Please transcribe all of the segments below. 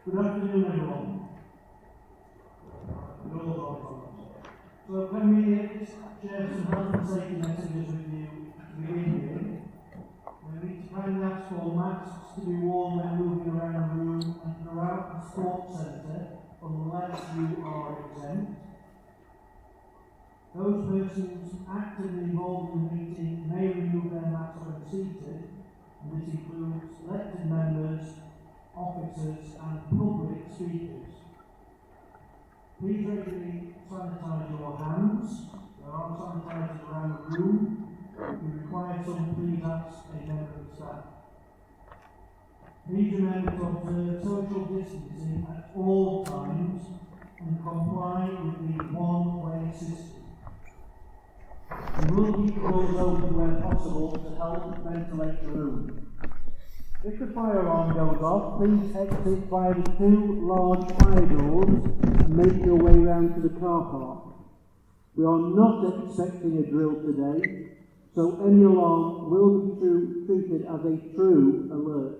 Good afternoon, everyone. So can we share some health and safety messages with you to begin with? We need to kindly ask for masks to be worn when moving around the room and throughout the sports centre, unless you are exempt. Those persons actively involved in the meeting may remove their masks when seated, and this includes elected members, officers and public speakers. Please regularly sanitize your hands. There are sanitizers around the room. If you require some, please ask a member of the staff. Please remember to observe social distancing at all times and comply with the one-way system. We will keep the doors open where possible to help ventilate the room. If the fire alarm goes off, please exit via the two large fire doors and make your way round to the car park. We are not expecting a drill today, so any alarm will be treated as a true alert.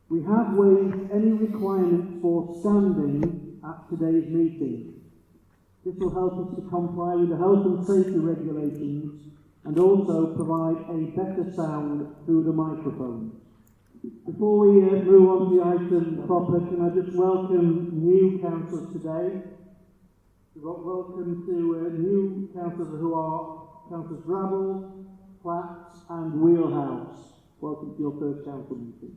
We have waived any requirement for standing at today's meeting. This will help us to comply with the health and safety regulations and also provide a better sound through the microphones. Before we move on to the item proper, can I just welcome new councillors today? Welcome to new councillors who are Councillors Drabble, Platt and Wheelhouse. Welcome to your first council meeting.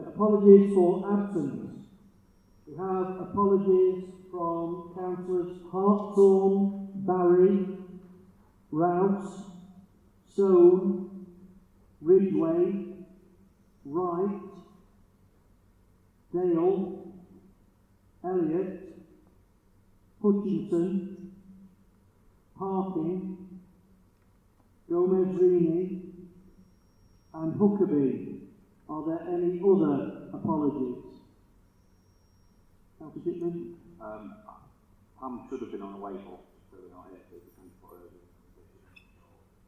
Apologies for absence. We have apologies from Councillors Hartshorn, Barry, Rouse, Stone, Ridgway, Wright, Dale, Elliott, Hutchinson, Parkin, Gomez-Rini and Huckabee. Are there any other apologies? Councillor Shipman? Pam should have been on the way home, so we're not here, so we can put her in.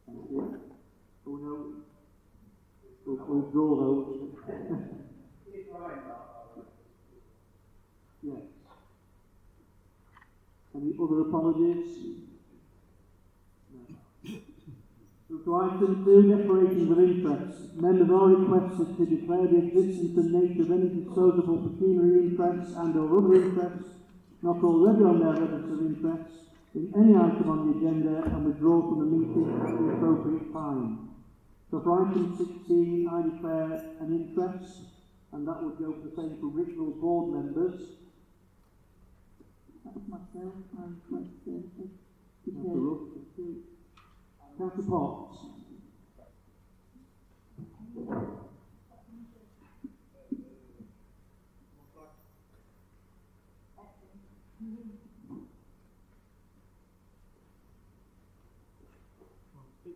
Thank you. Oh no. We'll withdraw those. Yes. Any other apologies? No. To item 2, declarations of interest. Members are requested to declare the existence and nature of any disposable pecuniary interests and or other interests not already on their register of interests in any item on the agenda and withdraw from the meeting at the appropriate time. So for item 16, I declare an interest, and that would go for the same for original board members. That was myself, I'm requested. Councillor Ruff. Councillor Potts.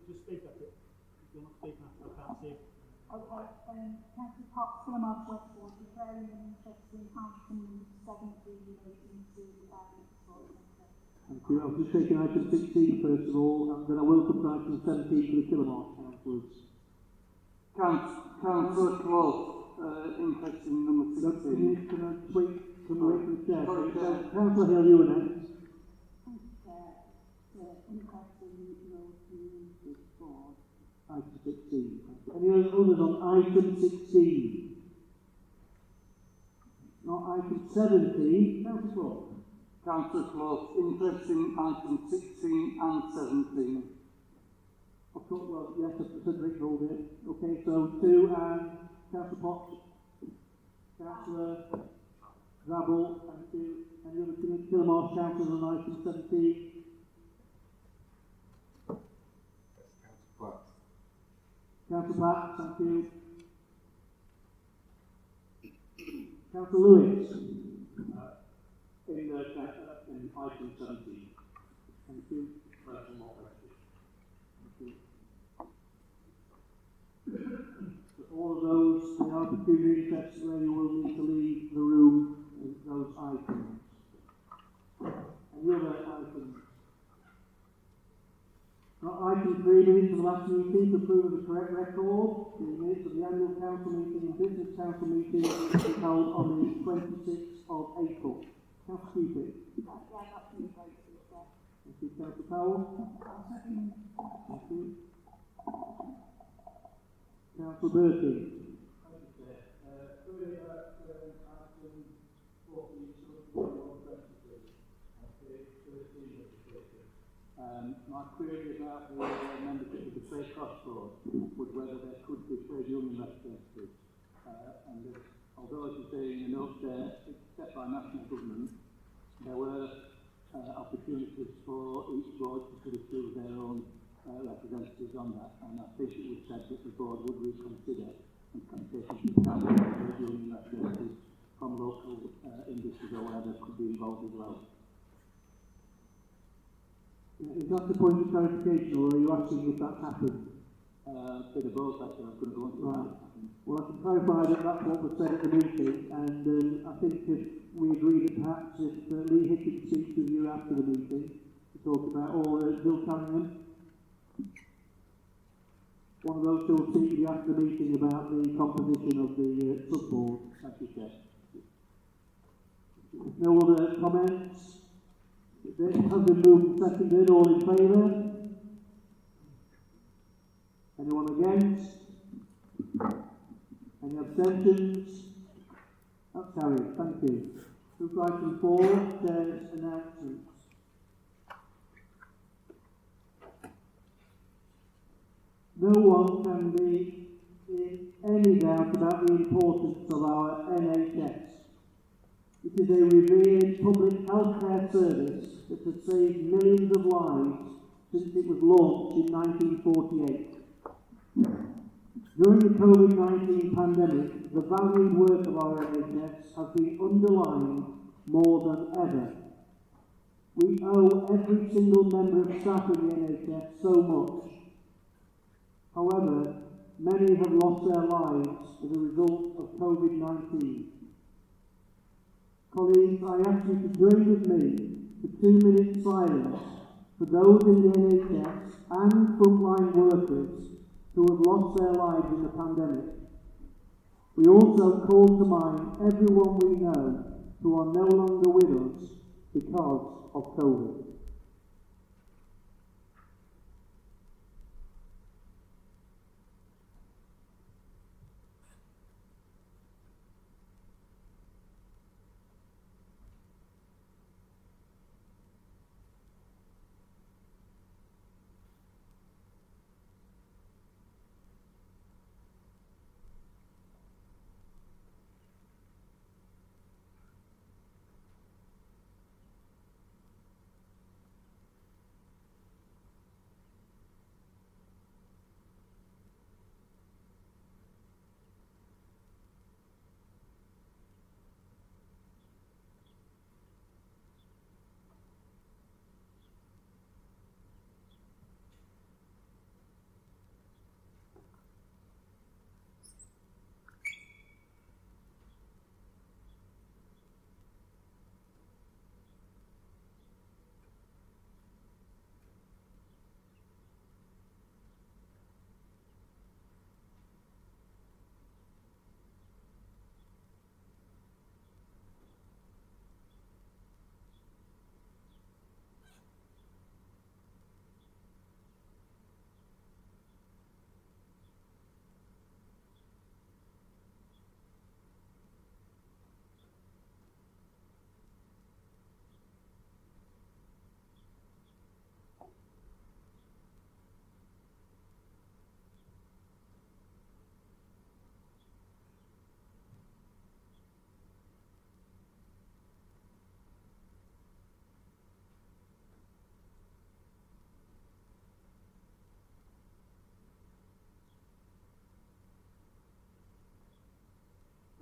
Just speak up. If you're not speaking, I can't see. Councillor Potts, Plymouth Westwood, declaring an interest in item 70 relating to sports centre. Thank you. I'll just take item 16 first of all, and then I will come to item 17 for the Kilmarnock councillors. Councillor Clough, interest in number 16. Can I wait from the chair? Councillor Hill, you were next. Interest in road community board. Item 16. Any others on item 16? Not item 17. Councillor Clough. Councillor Clough, interest in item 16 and 17. I've got, well, yes, I said Rick rolled it. Okay, so 2 and Councillor Potts. Councillor Drabble, thank you. Any other Kilmarnock councillors on item 17? Councillor Platt, thank you. Councillor Lewis. In item 17. Thank you. So all of those, they are pecuniary interests where you will need to leave the room with those items. Any other items? Item 3, minutes of the last meeting, to approve of the correct record. The minutes of the annual council meeting and business council meeting held on the 26th of April. Councillor Cupid. Yeah, that's been voted, yeah. Thank you, Councillor Powell. I'll second. Thank you. Councillor Bertie. My query about the membership of the Trade Cost Board was whether there could be trade union representatives. Although, as you say in the notes there, it's set by national government, there were opportunities for each board to sort of choose their own representatives on that, and I think it was said that the board would reconsider and take into account whether trade union representatives from local industries or whatever could be involved as well. Is that the point of clarification, or are you asking if that happened? Bit of both, actually. I'm going to go into Right. that. Well, I can clarify that that's what was said at the meeting, and I think if we agree that perhaps if Lee Hickett speaks with you after the meeting to talk about, or Bill Cunningham, one of those two will speak with you after the meeting about the composition of the sub-board. Thank you, Chair. No other comments? It has been moved and seconded. All in favour? Anyone against? Any abstentions? That's carried. Thank you. So item 4, Chair's announcements. No one can be in any doubt about the importance of our NHS. It is a revered public healthcare service that has saved millions of lives since it was launched in 1948. During the COVID-19 pandemic, the valued work of our NHS has been underlined more than ever. We owe every single member of staff in the NHS so much. However, many have lost their lives as a result of COVID-19. Colleagues, I ask you to join with me for 2 minutes silence for those in the NHS and frontline workers who have lost their lives in the pandemic. We also call to mind everyone we know who are no longer with us because of COVID.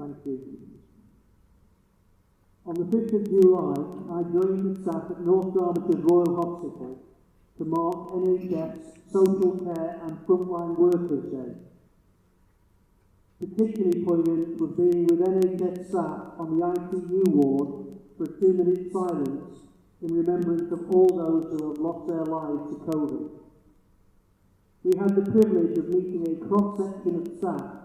Thank you. On the 5th of July, I joined the staff at North Derbyshire Royal Hospital to mark NHS Social Care and Frontline Workers Day. Particularly poignant was being with NHS staff on the ICU ward for a 2-minute silence in remembrance of all those who have lost their lives to COVID. we had the privilege of meeting a cross-section of staff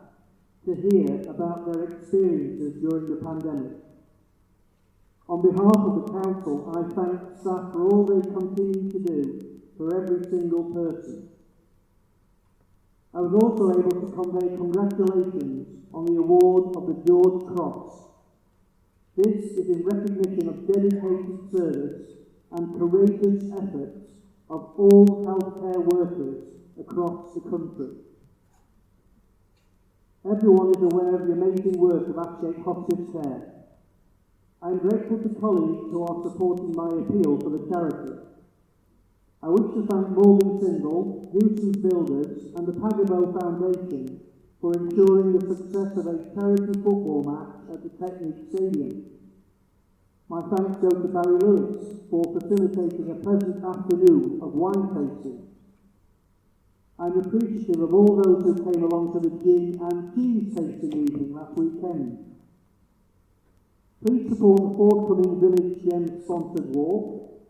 to hear about their experiences during the pandemic. On behalf of the Council, I thank staff for all they continue to do for every single person. I was also able to convey congratulations on the award of the George Cross. This is in recognition of dedicated service and courageous efforts of all healthcare workers across the country. Everyone is aware of the amazing work of Ashgate Hospice Care. I am grateful to colleagues who are supporting my appeal for the charity. I wish to thank Morgan Sindall, Houston's Builders and the Pagabo Foundation for ensuring the success of a charity football match at the Technique Stadium. My thanks go to Barry Lewis for facilitating a pleasant afternoon of wine tasting. I'm appreciative of all those who came along to the gin and cheese tasting evening last weekend. Please support the forthcoming Village Gem sponsored walk,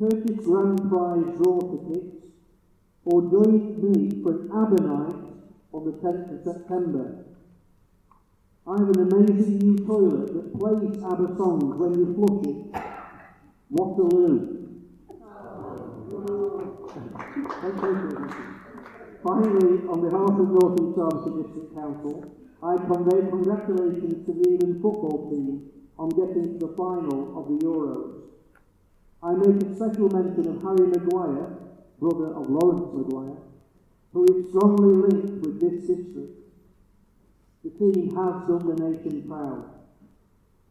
purchase grand prize draw tickets, or join me for an ABBA night on the 10th of September. I have an amazing new toilet that plays ABBA songs when you flush it. Waterloo. Finally, on behalf of North East Derbyshire District Council, I convey congratulations to the England football team on getting to the final of the Euros. I make a special mention of Harry Maguire, brother of Lawrence Maguire, who is strongly linked with this district. The team has done the nation proud.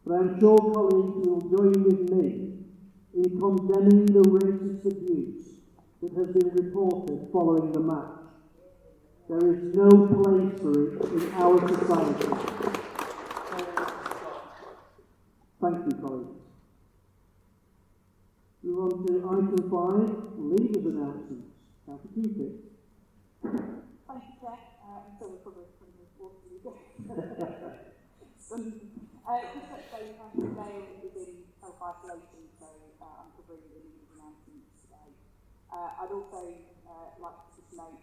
But I'm sure colleagues will join with me in condemning the racist abuse that has been reported following the match. There is no place for it in our society. Thank you, colleagues. Move on to item 5, leaders' announcements. Councillor Cupid. Thank you, Chair. I'm so recovered from the water you go. Just let's say Councillor Dale is in self-isolation, so I'm covering the leaders' announcements today. I'd also like to just note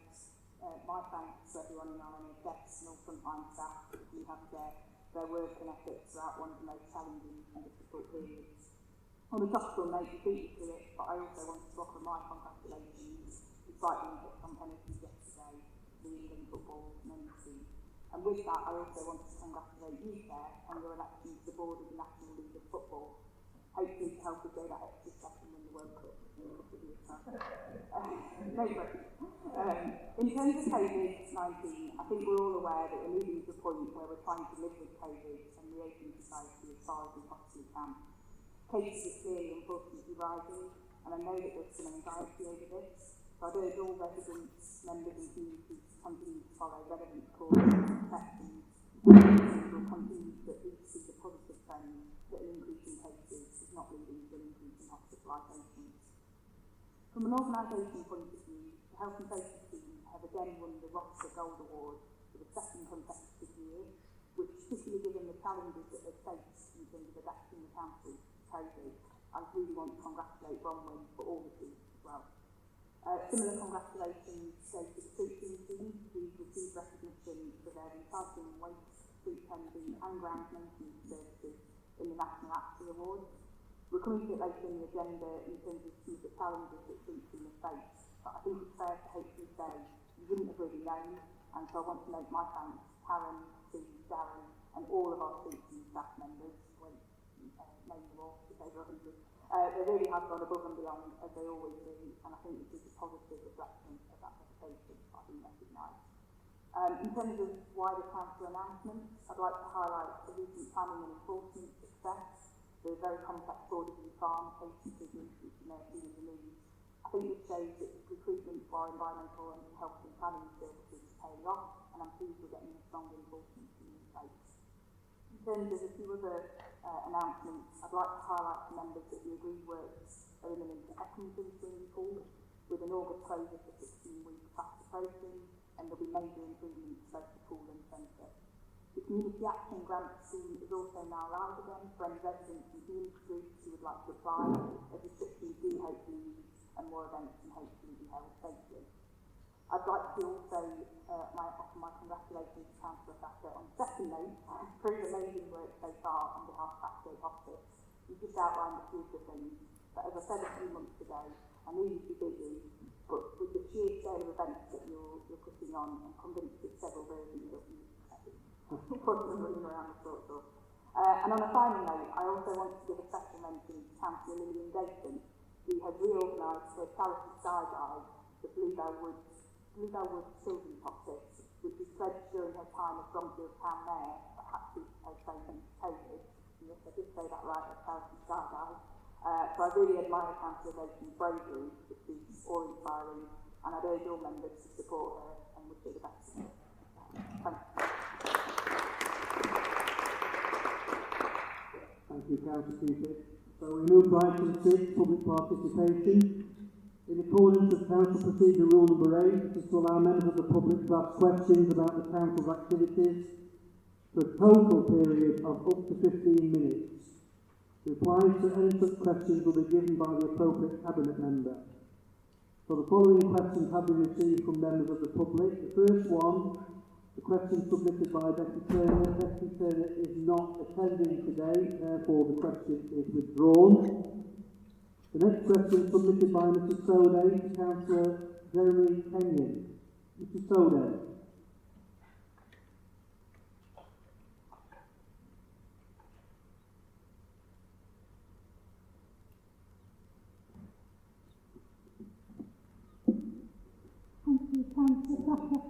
my thanks to everyone in our NHS and all frontline staff who have their work and efforts throughout one of the most challenging and difficult periods. On a topical note, you beat me to it, but I also wanted to offer my congratulations, despite the impact on penalties yesterday, to the England football men's team. And with that, I also wanted to congratulate you, Chair, on your election to the board of the National League of Football. Hopefully to help us go that extra step and win the World Cup in a couple of years' time. No pressure. In terms of COVID-19, I think we're all aware that we're moving to a point where we're trying to live with COVID and reopen society as far as we possibly can. Cases are clearly unfortunately rising, and I know that there's some anxiety over this, so I'd urge all residents, members and communities to continue to follow relevant precautions and protections, and will continue to at least see the positive trend that an increase in cases is not leading to an increase in hospitalisations. From an organisation point of view, the Health and Safety team have again won the Roxer Gold Award for the second consecutive year, which, particularly given the challenges that they've faced in terms of adapting the council to COVID, I really want to congratulate Bronwyn for all the teams as well. Similar congratulations go to the treatment team, who've received recognition for their recycling, waste, street tending and ground maintenance services in the National AXA Awards. We're coming to it later in the agenda in terms of some of the challenges that street team have faced, but I think it's fair to hopefully say you wouldn't have really known, and so I want to make my thanks to Karen, Steve, Darren and all of our street team staff members. Name them all, it's over 100. They really have gone above and beyond, as they always do, and I think this is a positive reflection of that reputation I've been recognised. In terms of wider council announcements, I'd like to highlight the recent planning and enforcement success, the very complex Borderview Farm case decision, which you may have seen in the news. I think this shows that the recruitment for our environmental and health and planning services is paying off, and I'm pleased we're getting a strong enforcement team in place. In terms of a few other announcements, I'd like to highlight to members that the agreed works are imminent to Eckington swimming pool, with an August closure for 16 weeks fast approaching, and there'll be major improvements to both the pool and centre. The Community Action Grant Scheme is also now allowed again for any residents and community groups who would like to apply, as restrictions do hopefully ease and more events can hopefully be held safely. I'd like to also offer my congratulations to Councillor Thacker on secondly for his amazing work so far on behalf of Ashgate Hospice. You just outlined a few of the things, but as I said a few months ago, I knew you'd be busy, but with the sheer scale of events that you're putting on, I'm convinced that several versions of you put them running around the sort of. And on a final note, I also want to give a special mention to Councillor Lillian Dayton, who has reorganised her charity skydive, the Bluebell Woods Children's Hospice, which was pledged during her time as Bromfield Town Mayor, but had to postpone due to COVID. Yes, I did say that right, a charity skydive. So I really admire Councillor Dayton's bravery, which is awe-inspiring, and I'd urge all members to support her and wish her the best. Thank you. Thank you, Councillor Cupid. So we move to item 6, public participation. In accordance with Council Procedure Rule number 8, this is to allow members of the public to ask questions about the Council's activities for a total period of up to 15 minutes. Replies to any such questions will be given by the appropriate Cabinet member. So the following questions have been received from members of the public. The first one, the question submitted by Deputy Turner. Deputy Turner is not attending today, therefore the question is withdrawn. The next question submitted by Mr. Soday to Councillor Jeremy Kenyon. Mr. Soday. Thank you, Councillor Thacker.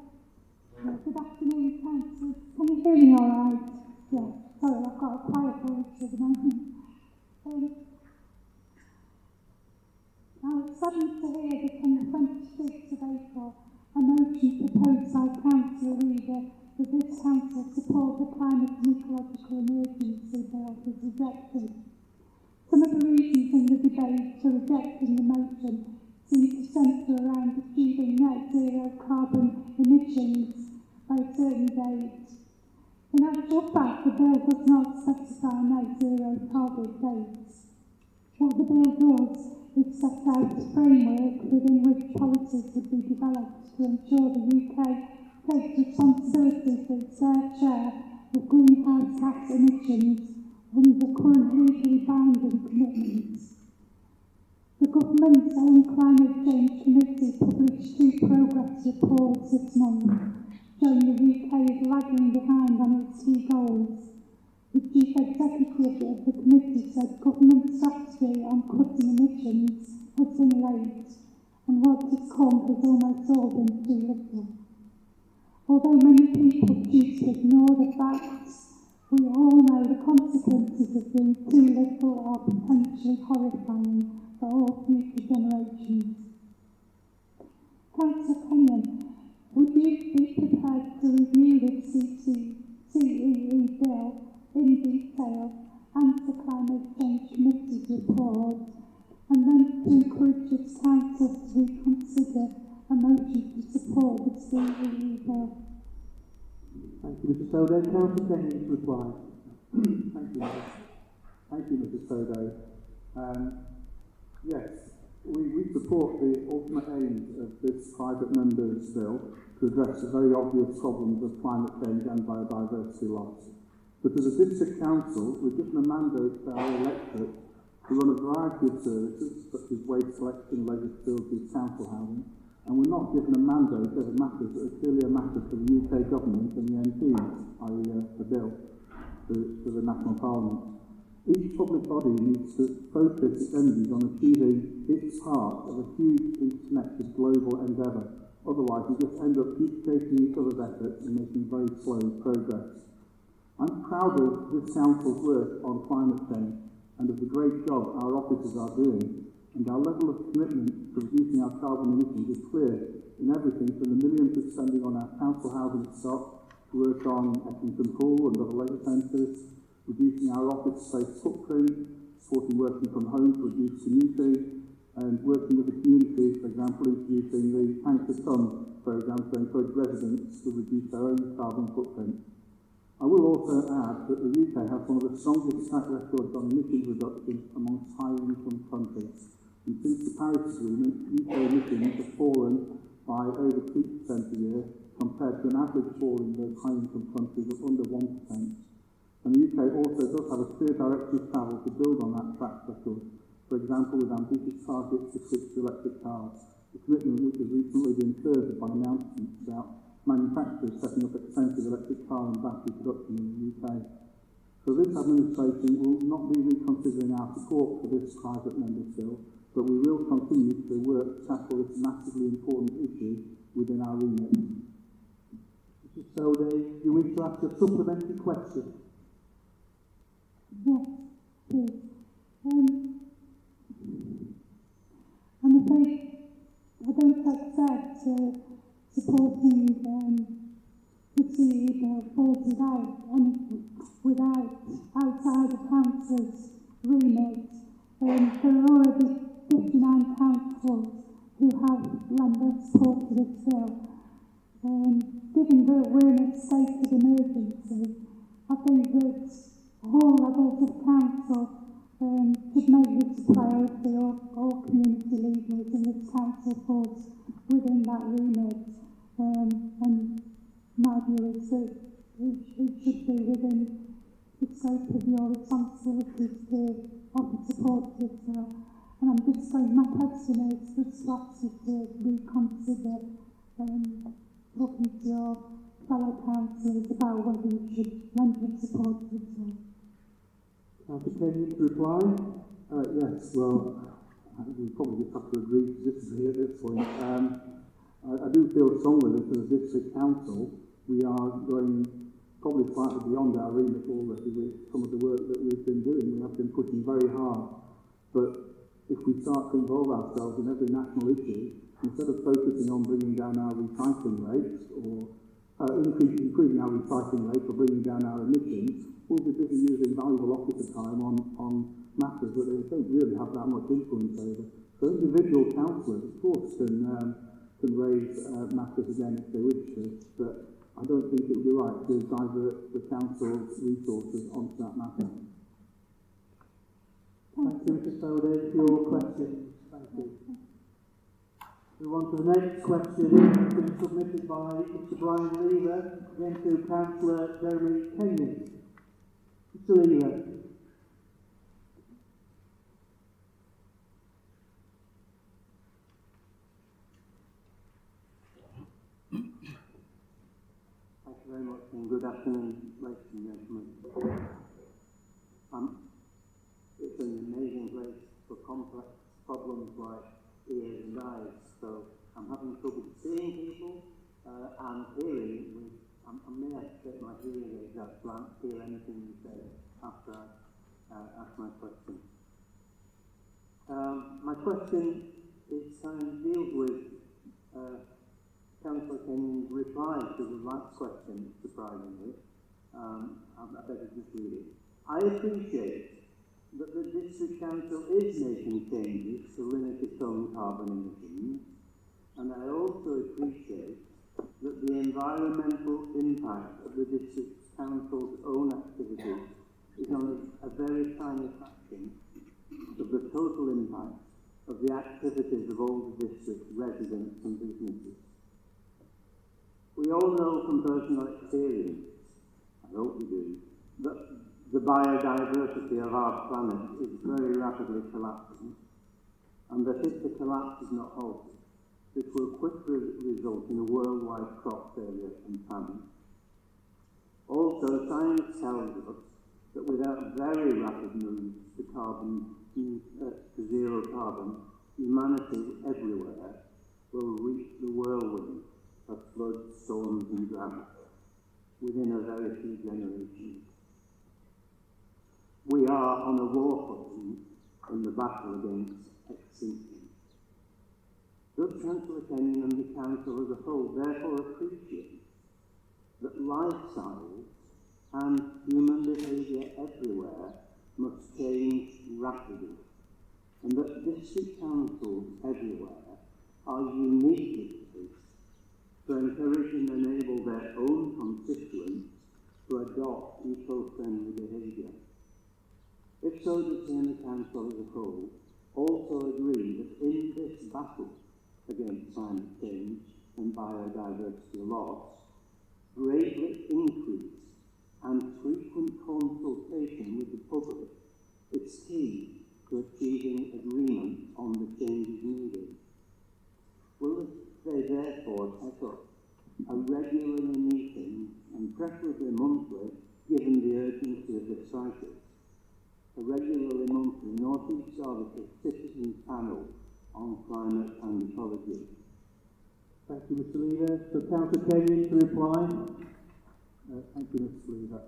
Good afternoon, Councillor. Can you hear me all right? Yeah, sorry, I've got a quiet voice at the moment. I was saddened to hear that on the 26th of April, a motion proposed by Councillor Reader that this Council support the climate and ecological emergency bill was rejected. Some of the reasons in the debate for rejecting the motion seem to centre around achieving net zero carbon emissions by a certain date. In actual fact, the bill does not specify net zero target dates. What the bill does is set out a framework within which policies would be developed to ensure the UK takes responsibility for its fair share of greenhouse gas emissions under the current legally binding commitments. The government's own Climate Change Committee published 2 progress reports this month, showing the UK is lagging behind on its key goals. The Chief Executive of the committee said government strategy on cutting emissions has been late, and what has come has almost all been too little. Although many people choose to ignore the facts, we all know the consequences of doing too little are potentially horrifying for all future generations. Councillor Kenyon, would you be prepared to review the CEE bill in detail and the Climate Change Committee's report, and then to encourage its council to reconsider a motion to support the CEE bill? Thank you, Mr. Soday. Councillor Kenyon to reply. Thank you, Mr. Soday. Yes, we support the ultimate aims of this private member's bill to address the very obvious problems of climate change and biodiversity loss. But as a district council, we're given a mandate to our electorate to run a variety of services, such as waste collection, leisure facilities, council housing, and we're not given a mandate over matters that are clearly a matter for the UK government and the MPs, i.e. the bill, to the National Parliament. Each public body needs to focus its energies on achieving its part of a huge interconnected global endeavour. Otherwise, we just end up duplicating each other's efforts and making very slow progress. I'm proud of this Council's work on climate change and of the great job our officers are doing, and our level of commitment to reducing our carbon emissions is clear in everything from the millions we're spending on our council housing stock, to work on Eckington Pool and other leisure centres, reducing our office space footprint, supporting working from home to reduce commuting, and working with the community, for example, introducing the Tank to Ton programme to encourage residents to reduce their own carbon footprint. I will also add that the UK has one of the strongest track records on emissions reduction amongst high-income countries. And since the Paris Agreement, UK emissions have fallen by over 2% a year, compared to an average fall in those high-income countries of under 1%. And the UK also does have a clear direction of travel to build on that track record, for example with ambitious targets to switch to electric cars, a commitment which has recently been furthered by announcements about manufacturers setting up extensive electric car and battery production in the UK. So this administration will not be reconsidering our support for this private member's bill, but we will continue to work to tackle this massively important issue within our remit. Mrs. Sodey, you wish to ask a supplementary question? Yes, please. I'm afraid I don't accept supporting the CEO falls without outside the council's remit. There are already 59 councils who have lent their support to this bill. Given that we're in a state of emergency, I think that all levels of council should make this a priority. All community leaders in this council falls within that remit. And my view is that it should be within the scope of your responsibilities to offer support to this bill. And I'm just saying, my question is just to ask you to reconsider talking to your fellow councillors about whether you should lend your support to this bill. Councillor Kenyon to reply. Yes, well, we probably just have to agree to disagree at this point. I do feel strongly that as a district council, we are going probably slightly beyond our remit already with some of the work that we've been doing. We have been pushing very hard, but if we start to involve ourselves in every national issue, instead of focusing on bringing down our recycling rates or improving our recycling rate or bringing down our emissions, we'll be busy using valuable officer time on matters that they don't really have that much influence over. So individual councillors, of course, can raise matters again if they wish to, but I don't think it would be right to divert the council's resources onto that matter. Thank you, Mr. Sodey, for your question. Thank you. We want to the next question, which has been submitted by Mr. Brian Lever, again to Councillor Jeremy Kenyon. Mr. Lever. Thank you very much and good afternoon, ladies and gentlemen. It's an amazing place for complex problems like ears and eyes, so I'm having trouble seeing people and hearing. I may have to take my hearing aids out so I can't hear anything you say after I ask my question. My question deals with Councillor Kenyon's reply to the last question, surprisingly. I better just read it. I appreciate that the District Council is making changes to limit its own carbon emissions, and I also appreciate that the environmental impact of the District Council's own activities is only a very tiny fraction of the total impact of the activities of all the district residents and businesses. We all know from personal experience, I hope we do, that the biodiversity of our planet is very rapidly collapsing, and that if the collapse is not halted, this will quickly result in a worldwide crop failure and famine. Also, science tells us that without very rapid moves to zero carbon, humanity everywhere will reach the whirlwind of floods, storms and drought within a very few generations. We are on a war footing in the battle against extinction. Does Councillor Kenyon and the Council as a whole therefore appreciate that lifestyles and human behaviour everywhere must change rapidly, and that district councils everywhere are uniquely placed to encourage and enable their own constituents to adopt eco-friendly behaviour? If so, does the Council as a whole also agree that in this battle against climate change, and biodiversity loss, greatly increased and frequent consultation with the public is key to achieving agreement on the changes needed. Will they therefore set up a regular meeting, and preferably monthly, given the urgency of this crisis, a regularly monthly North East Derbyshire Citizens Panel on climate and ecology? Thank you, Mr. Leader. So, Councillor Kenyon to reply. Thank you, Mr. Leader.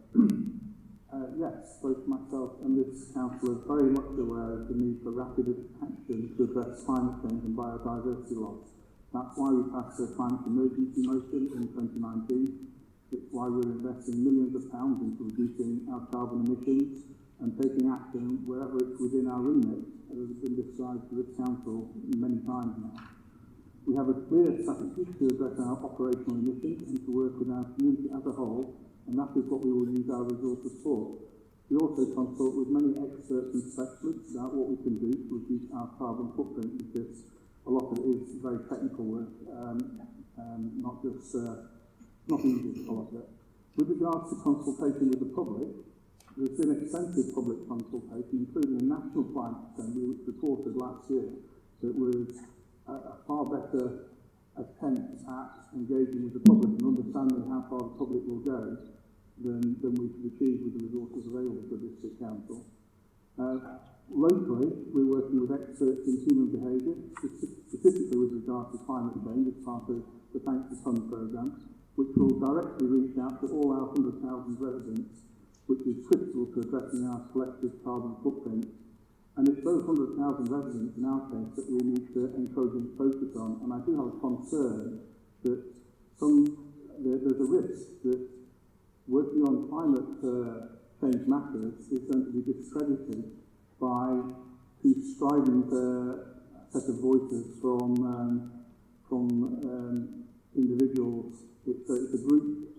Yes, both myself and this council are very much aware of the need for rapid action to address climate change and biodiversity loss. That's why we passed a climate emergency motion in 2019. It's why we're investing millions of pounds into reducing our carbon emissions and taking action wherever it's within our remit, as has been described to this council many times now. We have a clear strategy to address our operational emissions and to work with our community as a whole, and that is what we will use our resources for. We also consult with many experts and specialists about what we can do to reduce our carbon footprint, because a lot of it is very technical work, not easy, a lot of it. With regards to consultation with the public, there's been extensive public consultation, including a National Climate Assembly, which reported last year that it was a far better attempt at engaging with the public and understanding how far the public will go than we could achieve with the resources available to the District Council. Locally, we're working with experts in human behaviour, specifically with regard to climate change as part of the Thanks to Fund programme, which will directly reach out to all our 100,000 residents, which is critical to addressing our collective carbon footprint. And it's those 100,000 residents in our case that we need to encourage and focus on. And I do have a concern that there's a risk that working on climate change matters is going to be discredited by two strident set of voices from individuals. It's a group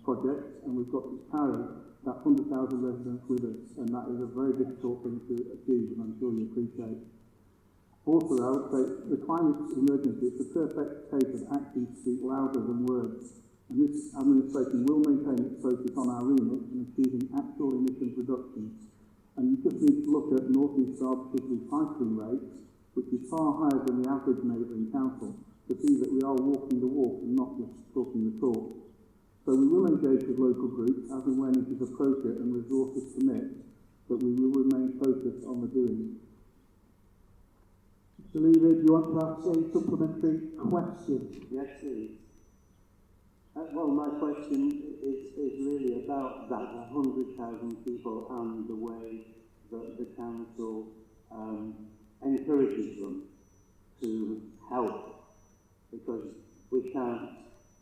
project, and we've got to carry that 100,000 residents with us, and that is a very difficult thing to achieve, and I'm sure you appreciate. Also, I would say the climate emergency is the perfect case of actions speak louder than words, and this administration will maintain its focus on our remit and achieving actual emissions reductions. And you just need to look at North East Derbyshire's recycling rates, which is far higher than the average neighbouring council, to see that we are walking the walk and not just talking the talk. So we will engage with local groups as and when it is appropriate and resources permit, but we will remain focused on the doing. Mr. Leader, do you want to ask a supplementary question? Yes, please. Well, my question is really about that 100,000 people and the way that the council encourages them to help, because we can't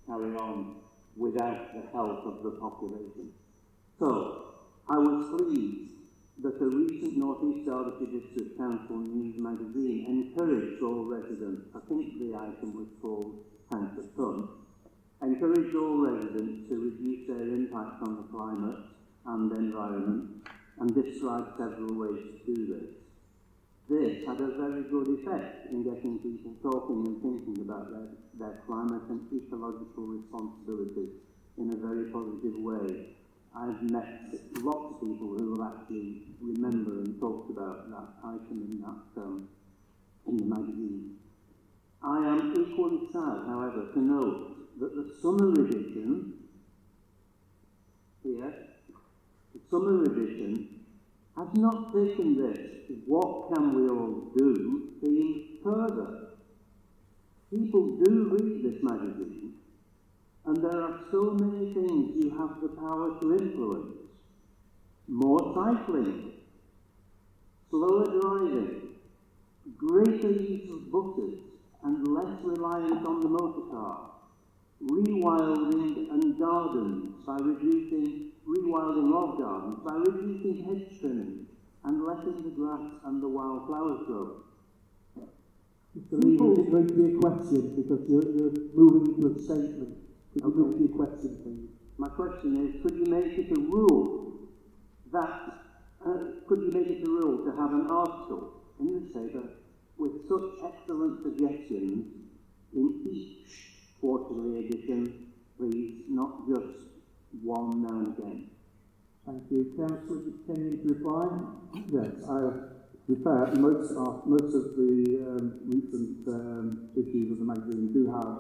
carry on without the help of the population. So, I was pleased that the recent North East Derbyshire District Council News magazine encouraged all residents, I think the item was called Thanks to Fund, encouraged all residents to reduce their impact on the climate and environment, and described several ways to do this. This had a very good effect in getting people talking and thinking about their climate and ecological responsibilities in a very positive way. I've met lots of people who will actually remember and talked about that item in the magazine. I am equally sad, however, to note that the summer edition has not taken this "what can we all do" theme further. People do read this magazine, and there are so many things you have the power to influence. More cycling, slower driving, greater use of buses and less reliance on the motor car, rewilding and gardens by reducing rewilding of gardens by reducing hedge trimming and letting the grass and the wildflowers grow. Mr. Leader, is it going to be a question? Because you're moving into a statement. Could you move to your question, please? My question is, could you make it a rule to have an article in the paper with such excellent suggestions in each quarterly edition, please, not just one now and again. Thank you. Councillor Kenyon to reply. Yes, to be fair, most of the recent issues of the magazine do have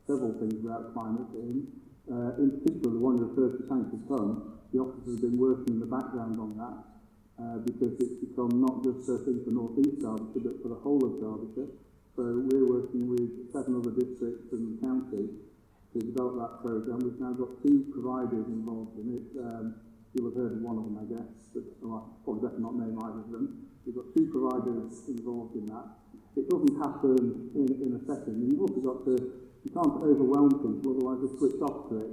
several things about climate change. In particular, the one you referred to, Sanctuary Home, the officers have been working in the background on that because it's become not just a thing for North East Derbyshire, but for the whole of Derbyshire. So we're working with 7 other districts in the county to develop that programme. We've now got 2 providers involved in it. You'll have heard of one of them, I guess, but probably better not name either of them. We've got 2 providers involved in that. It doesn't happen in a second. You've also got to, you can't overwhelm people, otherwise they switch off to it.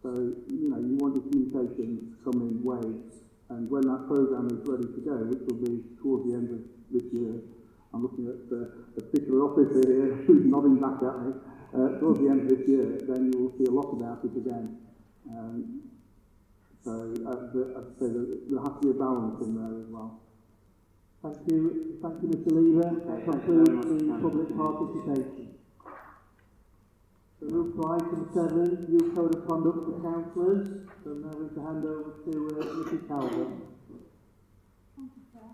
So, you know, you want your communications to come in waves, and when that programme is ready to go, which will be towards the end of this year, I'm looking at a particular officer here who's nodding back at me, towards the end of this year, then you will see a lot about it again. So, I'd say that there has to be a balance in there as well. Thank you, Mr. Lever. That concludes the public participation. So move to item 7, new code of conduct for councillors. So now we're going to hand over to Mrs. Calvin. Thank you, Chair.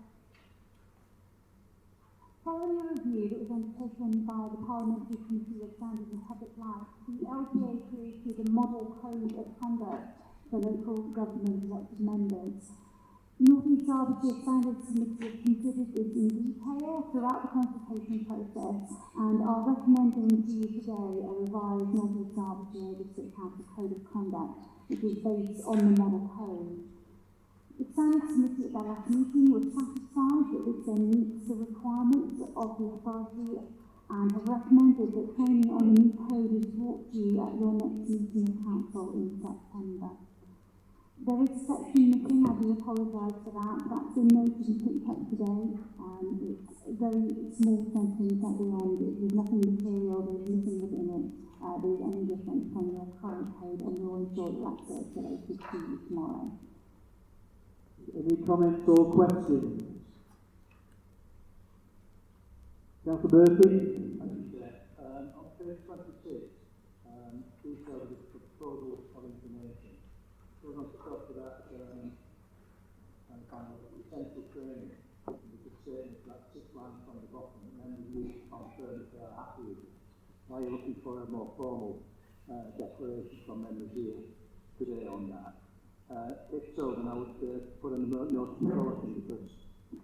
Following a review that was undertaken by the Parliamentary Committee of Standards and Public Life, the LGA created a model code of conduct for local government elected members. North East Derbyshire Standards Committee have considered this in detail throughout the consultation process and are recommending to you today a revised North East Derbyshire District Council Code of Conduct, which is based on the model code. The Standards Committee at their last meeting was satisfied that this then meets the requirements of the authority and have recommended that training on the new code is brought to you at your next meeting of council in September. There is a section missing, I do apologise for that. That's been noted and picked up today. It's a very small sentence at the end. There's nothing material, there's nothing within it. There's any difference from your current code, and we'll ensure that that's circulated to you tomorrow. Any comments or questions? Councillor Birkin. Thank you, Chair. On page 26, detail of the proposal of information. We're going to talk about kind of essential training, with the statement that 6 lines from the bottom, and then we confirm if they are happy with it. Why are you looking for a more formal declaration from members here today on that? If so, then I would put a note of authority, because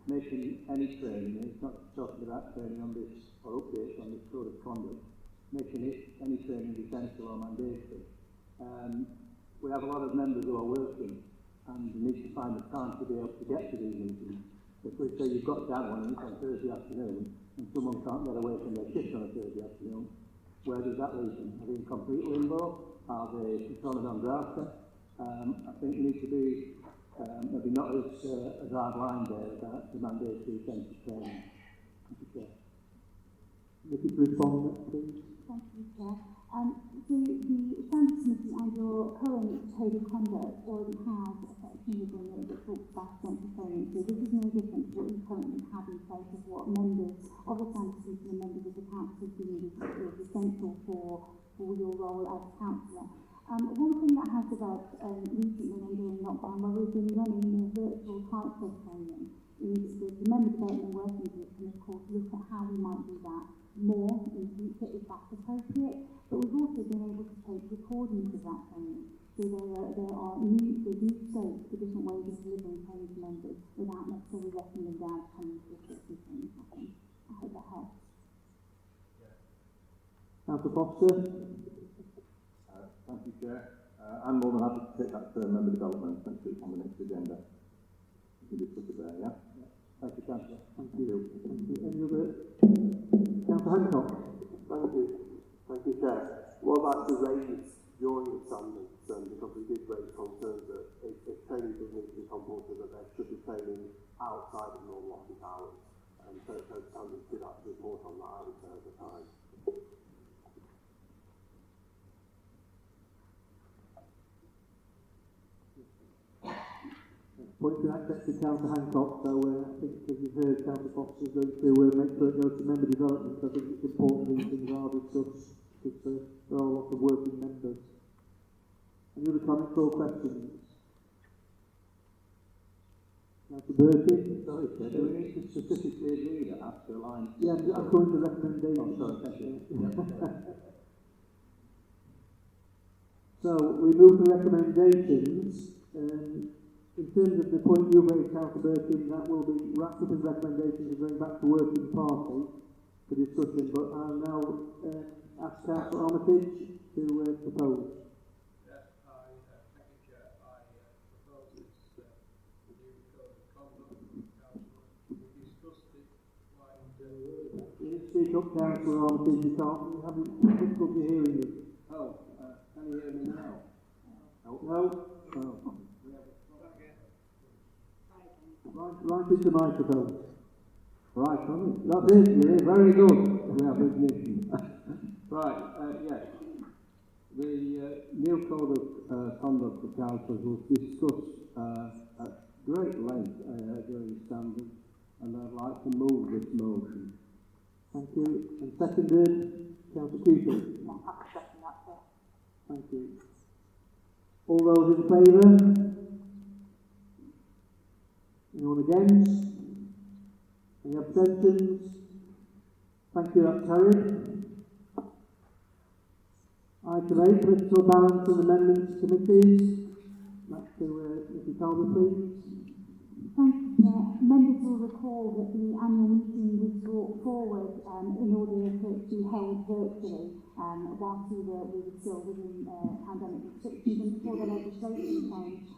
making any training, it's not talking about training on this or updates on this code of conduct, making it any training essential or mandatory. We have a lot of members who are working and need to find the time to be able to get to these meetings. If we say you've got that one and it's on Thursday afternoon and someone can't get away from their shift on a Thursday afternoon, where does that leave them? Are they in complete limbo? Are they persona non grata? I think you need to be maybe not as hard line there about the mandatory essential training. Thank you, Chair. Looking to respond, please. Thank you, Chair. The Standards Committee and your current code of conduct already has a section within it that talks about essential training. So this is no different to what you currently have in place of what members of the Standards Committee and members of the council deem is essential for your role as a councillor. One thing that has developed recently and during lockdown, where we've been running more virtual types of training, is the member development working group can of course look at how we might do that more in future if that's appropriate, but we've also been able to take recordings of that training. So there are new scopes for different ways of delivering training to members without necessarily letting them down to come into the things happen. I hope that helps. Councillor Foster. Thank you, Chair. I'm more than happy to take that member development next week on the next agenda. We can discuss it there, yeah? Thank you, Councillor. Thank you. Any other? Councillor Hancock. Thank you. Thank you, Chair. What about the raise during the standards? Because we did raise concerns that if training does need to be compulsory, that there should be training outside of normal office hours. So standards did actually report on that, I would say, at the time. Point to accept Councillor Hancock, so I think as you've heard, Councillor Foster is going to make sure it goes to member development. I think it's important these things are discussed because there are lots of working members. Any other comments or questions? Councillor Burke? Sorry, Chair, do we need to specifically agree that after line? Yeah, I'm going to recommendations. Oh, sorry, thank you. So we move to recommendations. In terms of the point you raised, Councillor Birkin, that will be wrapped up as recommendations and going back to working party for discussion. But I'll now ask Councillor Armitage to propose. Yes, thank you, Chair. I propose this new code of conduct for the council. We discussed it quite. You speak up, Councillor Armitage. You can't. You haven't difficulty hearing you. Oh, can you hear me now? No. Right into the microphone. Right, That's it. You're in. Very good. we have ignition. Right, yes. The new code of conduct for councillors was discussed at great length during standing, and I'd like to move this motion. Thank you. And seconded, Councillor Cooper. Yeah, I can second that, Chair. Thank you. All those in favour? Anyone against? Any abstentions? Thank you, that's carried. Item 8, political balance and amendments committees. Back to Mrs. Calder, please. Thank you, Chair. Members will recall that the annual meeting was brought forward in order for it to be held virtually whilst we were still within pandemic restrictions and before the legislation changed.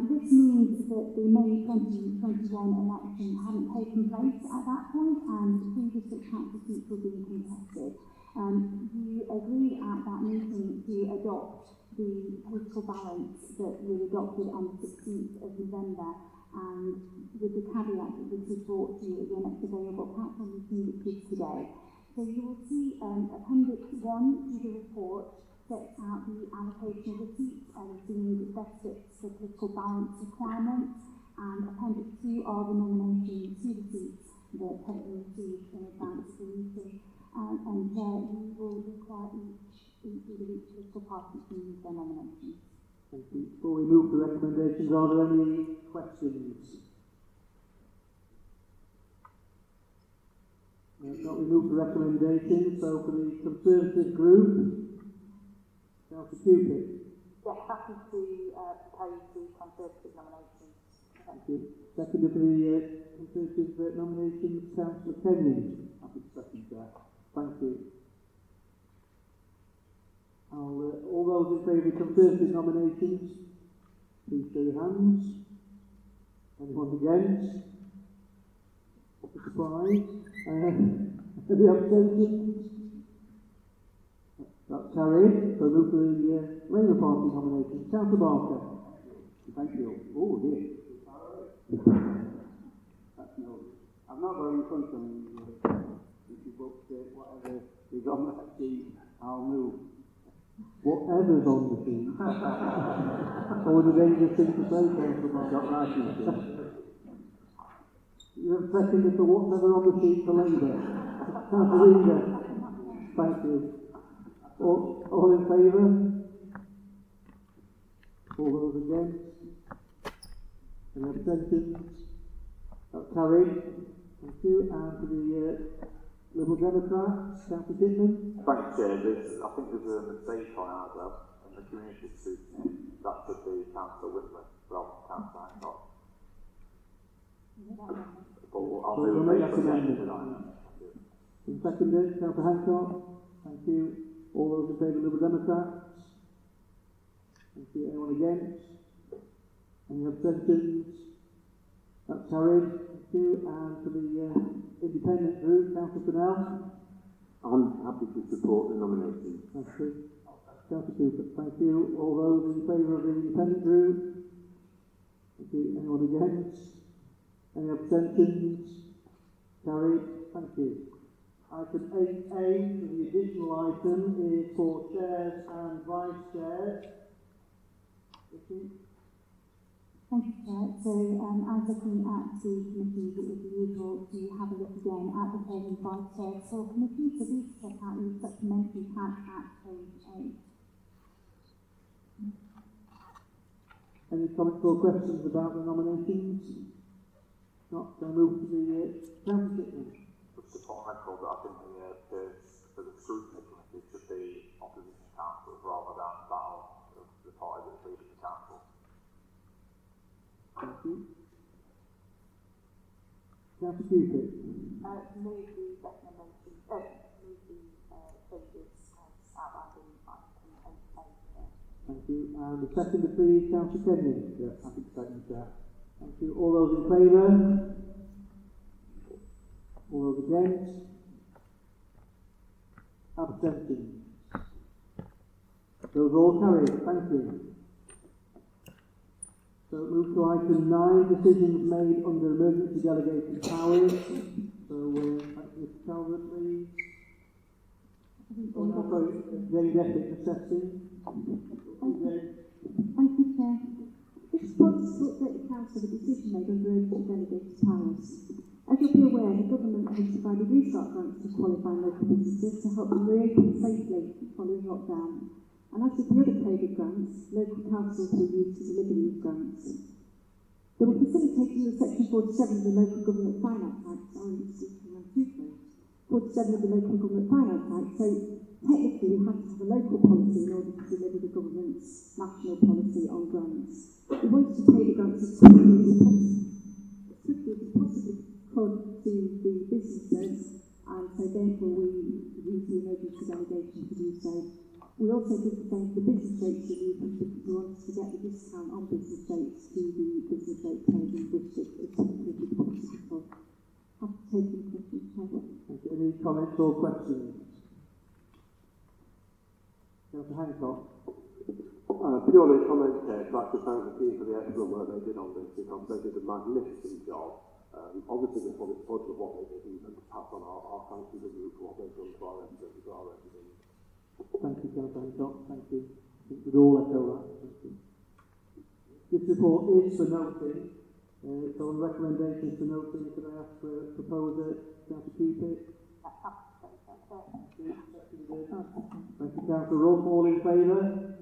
This means that the May 2021 election hadn't taken place at that point and 3 district council seats were being contested. You agreed at that meeting to adopt the political balance that was adopted on the 16th of November, and with the caveat that this was brought to you at your next available council meeting, which is today. So you will see Appendix 1 to the report sets out the allocation of the seats and deemed best fits for political balance requirements, and Appendix 2 are the nominations to the seats that have been received in advance of the meeting. And you will require each political party to use their nominations. Thank you. Before we move to recommendations, are there any questions? If not, we move to recommendations. So for the Conservative group, Councillor Cupid. Yes, happy to propose the Conservative nominations. Thank you. Seconded for the Conservative nominations, Councillor Kenyon. Happy to second that. Thank you. All those in favour of Conservative nominations, please show your hands. Anyone against? What's a surprise? Any abstentions? That's carried. So move to the Labour Party nominations. Councillor Barker. Thank you. Oh, dear. That's no. I've not got in front of me. If you book whatever is on that sheet, I'll move. Whatever's on the sheet. Or the dangerous thing to say, Councillor Barker. Got right. You have seconded for whatever on the sheet for Labour. Councillor Reader. Thank you. All in favour? All those against? Any abstentions? That's carried. Thank you. And for the Liberal Democrats, Councillor Dittman. Thanks, Chair. I think there's a mistake on ours and the community scrutiny. That should be Councillor Whitman rather than Councillor Hancock. But I'll So do we'll a make make that amendment. Seconded, Councillor Hancock. Thank you. All those in favour of Liberal Democrats? Thank you. Anyone against? Any abstentions? That's carried. Thank you. And for the Independent group, Councillor Fennell. I'm happy to support the nomination. Thank you. Councillor Cooper. Thank you. All those in favour of the Independent group? Thank you. Anyone against? Any abstentions? Carried. Thank you. Item 8A, the additional item, is for chairs and vice chairs. Thank you, Chair. So, as looking at the committees, it would be usual to have a look again at the chairs and vice chairs for committees. So these set out in the supplementary pack Any comments or questions about the nominations? Not going to move to the chancellorship then. Just to put on record that I think for the scrutiny committee should be opposition councillors rather than that of the party that's leading the council. Thank you. Councillor Cupid. Move the recommendation, move the changes as outlined in entertainment. Thank you. And the second, please, Councillor Kenyon. Yeah, happy to second, Chair. Thank you. All those in favour? All those against? Abstentions? Those all carried. Thank you. So move to item 9, decisions made under emergency delegated powers. So Mr. Calvert, please. Oh, no, sorry, Jane Dettick assessing. Thank you, Chair. This reports to update the Council of the decision made under emergency delegated powers. As you'll be aware, the Government has provided restart grants to qualifying local businesses to help them reopen safely following lockdown. And as with the other COVID grants, local councils will use to deliver these grants. They were facilitated under Section 47 of the Local Government Finance Act, 47 of the Local Government Finance Act, so technically we have to have a local policy in order to deliver the government's national policy on grants. We wanted to pay the grants as quickly as we possibly could to the businesses, and so therefore we use the emergency delegation to do so. We also did the same for the business rates review because we wanted to get the discount on business rates to the business rate paid in district as quickly as possible. Have to take any questions, Chair. Any comments or questions? Councillor Hancock. Purely comment here, I'd like to thank the team for the excellent work they did on this because they did a magnificent job. Obviously, they put it of what they did and pass on our thanks to the group for what they've done to our residents. Thank you, Councillor Hancock. Thank you. I think we'd all echo that. Thank you. This report is for noting. So on recommendations for noting, could I ask for a proposer, Councillor Cupid? Thank you, Councillor Ruff. All in favour?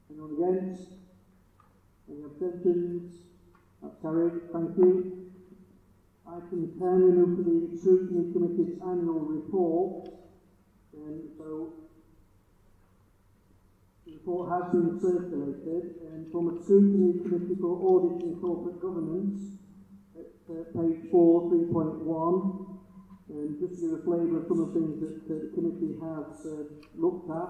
Anyone against? Any abstentions? That's carried. Thank you. Item 10, we move to the Scrutiny Committee's annual report. So the report has been circulated from a Scrutiny Committee for Audit and Corporate Governance at page 4, 3.1. And just to give a flavour of some of the things that the committee has looked at.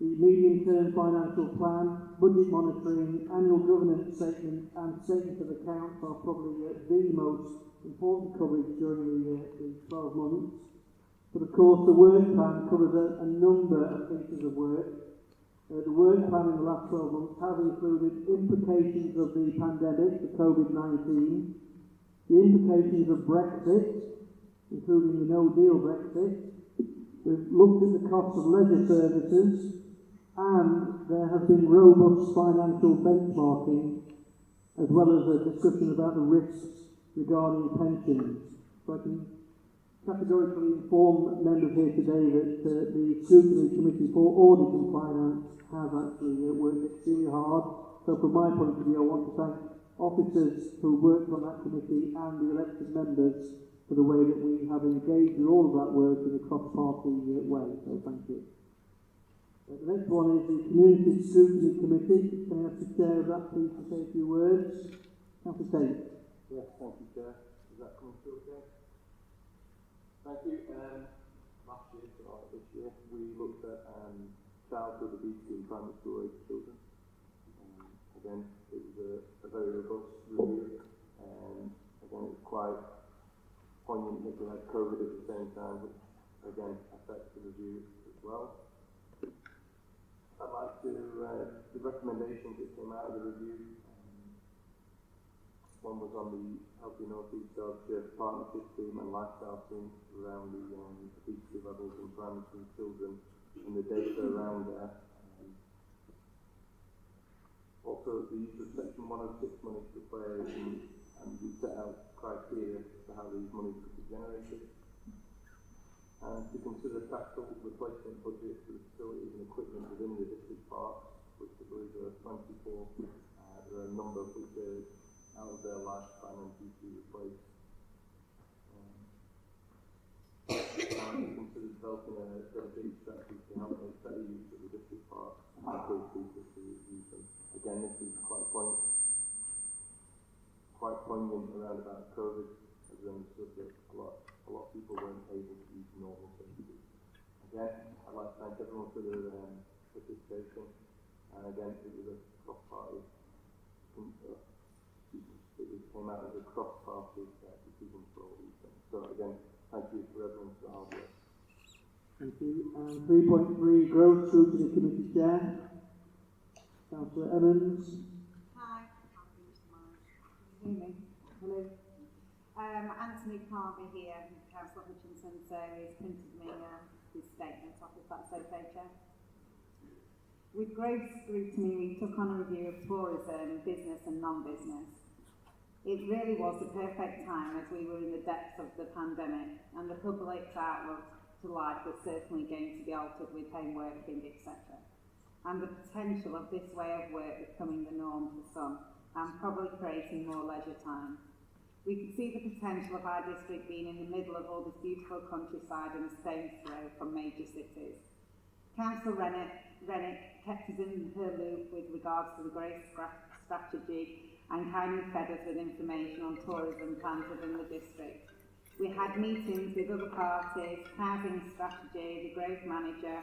The medium-term financial plan, budget monitoring, annual governance statement and statement of accounts are probably the most important coverage during the 12 months. But of course the work plan covers a number of pieces of work. The work plan in the last 12 months has included implications of the pandemic, the COVID-19, the implications of Brexit, including the no-deal Brexit. We've looked at the cost of leisure services, and there has been robust financial benchmarking, as well as a discussion about the risks regarding pensions. So I can categorically inform members here today that the Scrutiny Committee for Audit and Finance has actually worked extremely hard. So from my point of view, I want to thank officers who worked on that committee and the elected members for the way that we have engaged with all of that work in a cross-party way. So thank you. The next one is the Community Scrutiny Committee. Can I ask the chair of that please to say a few words? Councillor Tate. Yes, thank you, Chair. Is that coming through okay? Thank you. Last year, so this year, we looked at childhood abuse in primary school age children. Again, it was a very robust review. Again, it was quite poignant that we had COVID at the same time, which again affects the review as well. I'd like to, the recommendations that came out of the review, one was on the Healthy North East Derbyshire Partnership Team and Lifestyle Team around the obesity levels in primary school children and the data around there. Also, the use of Section 106 money for players, and we set out criteria for how these monies could be generated. And to consider capital replacement budgets for the facilities and equipment within the district parks, which I believe there are 24. There are a number which are out of their lifespan and due to be replaced. Council considered developing a dedicated strategy to help make better use of the district park and encourage people to use them. Again, this is quite poignant around about COVID, as we understood that a lot of people weren't able to use normal services. Again, I'd like to thank everyone for their participation, and again, it was a cross-party. It came out as a cross-party decision for all these things. So again, thank you for everyone's hard work. Thank you. 3.3, Growth Scrutiny Committee Chair, Councillor Emmons. Hi, can you hear me? Hello. Anthony Carver here, Councillor Hutchinson, so he's printed me his statement off, if that's okay, Chair. With growth scrutiny, we took on a review of tourism, business and non-business. It really was the perfect time as we were in the depths of the pandemic, and the public's outlook to life was certainly going to be altered with home working, etc. And the potential of this way of work becoming the norm for some, and probably creating more leisure time. We could see the potential of our district being in the middle of all this beautiful countryside and a stone's throw from major cities. Councillor Rennick kept us in her loop with regards to the growth strategy and kindly fed us with information on tourism plans within the district. We had meetings with other parties, housing strategy, the growth manager,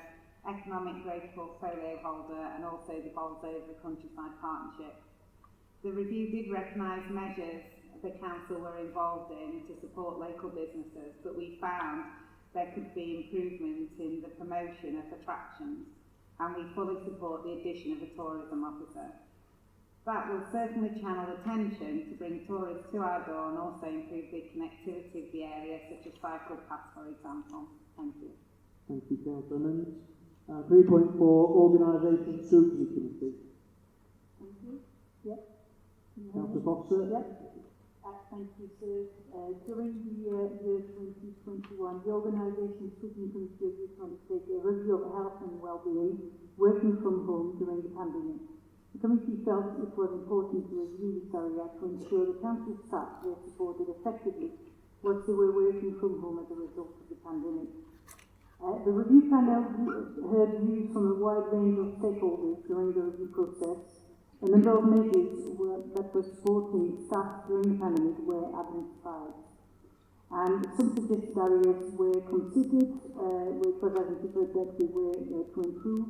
economic growth portfolio holder, and also the Bolsover Countryside Partnership. The review did recognise measures the council were involved in to support local businesses, but we found there could be improvement in the promotion of attractions, and we fully support the addition of a tourism officer. That will certainly channel attention to bring tourists to our door and also improve the connectivity of the area, such as cycle paths, for example. Thank you. Thank you, Councillor Emmons. 3.4, Organisation Scrutiny Committee. Thank you. Yep. Councillor Foster. Yep. Thank you, sir. During the year 2021, the Organisation Scrutiny Committee of Youth undertook a review of health and well-being, working from home during the pandemic. The committee felt it was important to review this area to ensure the council staff were supported effectively whilst they were working from home as a result of the pandemic. The review panel heard views from a wide range of stakeholders during the review process. A number of measures that were supporting staff during the pandemic were identified. And some suggested areas were considered, which was identified that we were to improve,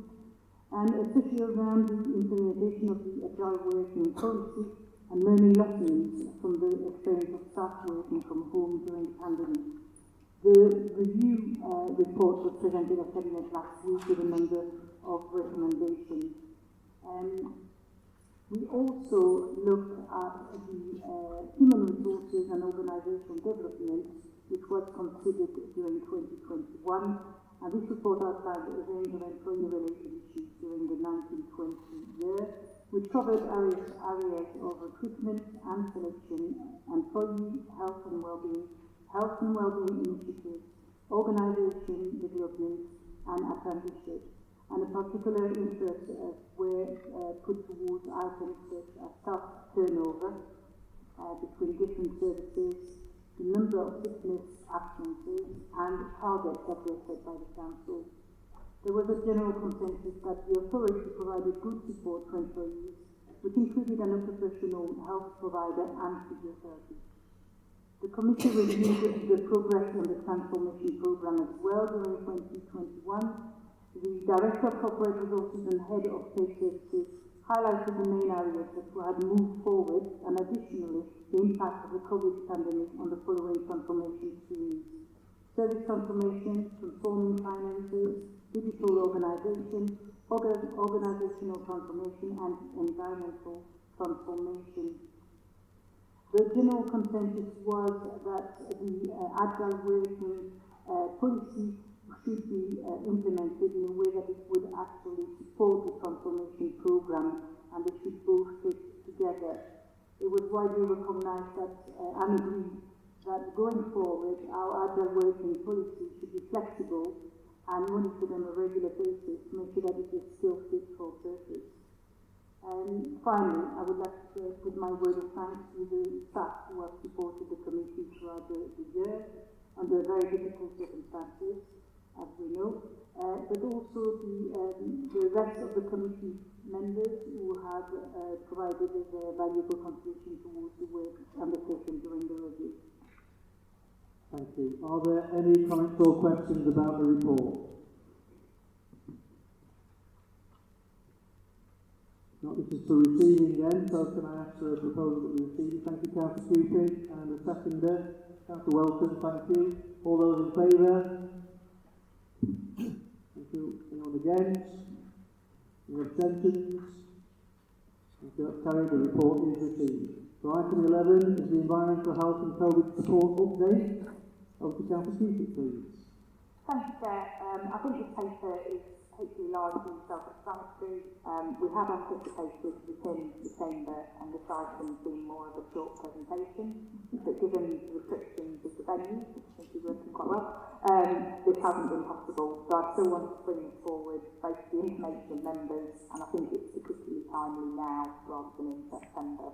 and especially around the implementation of the agile working policy and learning lessons from the experience of staff working from home during the pandemic. The review report was presented at Cabinet last week with a number of recommendations. We also looked at the human resources and organizational development, which was considered during 2021. And this report outlined a range of employee related issues during the 1920 year, which covered areas of recruitment and selection, employee health and well-being initiatives, organisation development, and apprenticeship. And a particular interest were put towards items such as staff turnover between different services, the number of sickness absences, and targets that were set by the council. There was a general consensus that the authority provided good support to employees, which included an occupational health provider and physiotherapy. The committee reviewed the progress on the transformation programme as well during 2021. The Director of Corporate Resources and Head of State Services highlighted the main areas that had moved forward, and additionally the impact of the COVID pandemic on the following transformation streams: service transformation, transforming finances, digital organisation, organisational transformation, and environmental transformation. The general consensus was that the agile working policy should be implemented in a way that it would actually support the transformation programme, and they should both fit together. It was widely recognised that and agreed that going forward our agile working policy should be flexible and monitored on a regular basis to make sure that it is still fit for purpose. Finally, I would like to put my word of thanks to the staff who have supported the committee throughout the year under very difficult circumstances, as we know, but also the rest of the committee members who have provided a valuable contribution towards the work undertaken during the review. Thank you. Are there any comments or questions about the report? Not, this is for receiving then, so can I ask for a proposal that we receive? Thank you, Councillor Cupid, and a seconder. Councillor Welton, thank you. All those in favour? Thank you. Anyone against? Any abstentions? Thank you, that's carried. The report is received. So item 11 is the Environmental Health and COVID Support Update. Over to Councillor Cupid, please. Thank you, Chair. I think this paper is hopefully largely self-explanatory. We had anticipated within the Chamber and this item being more of a short presentation, but given the restrictions of the venue, which seems to be working quite well, this hasn't been possible. So I still want to bring it forward, both to the information members, and I think it's particularly timely now rather than in September.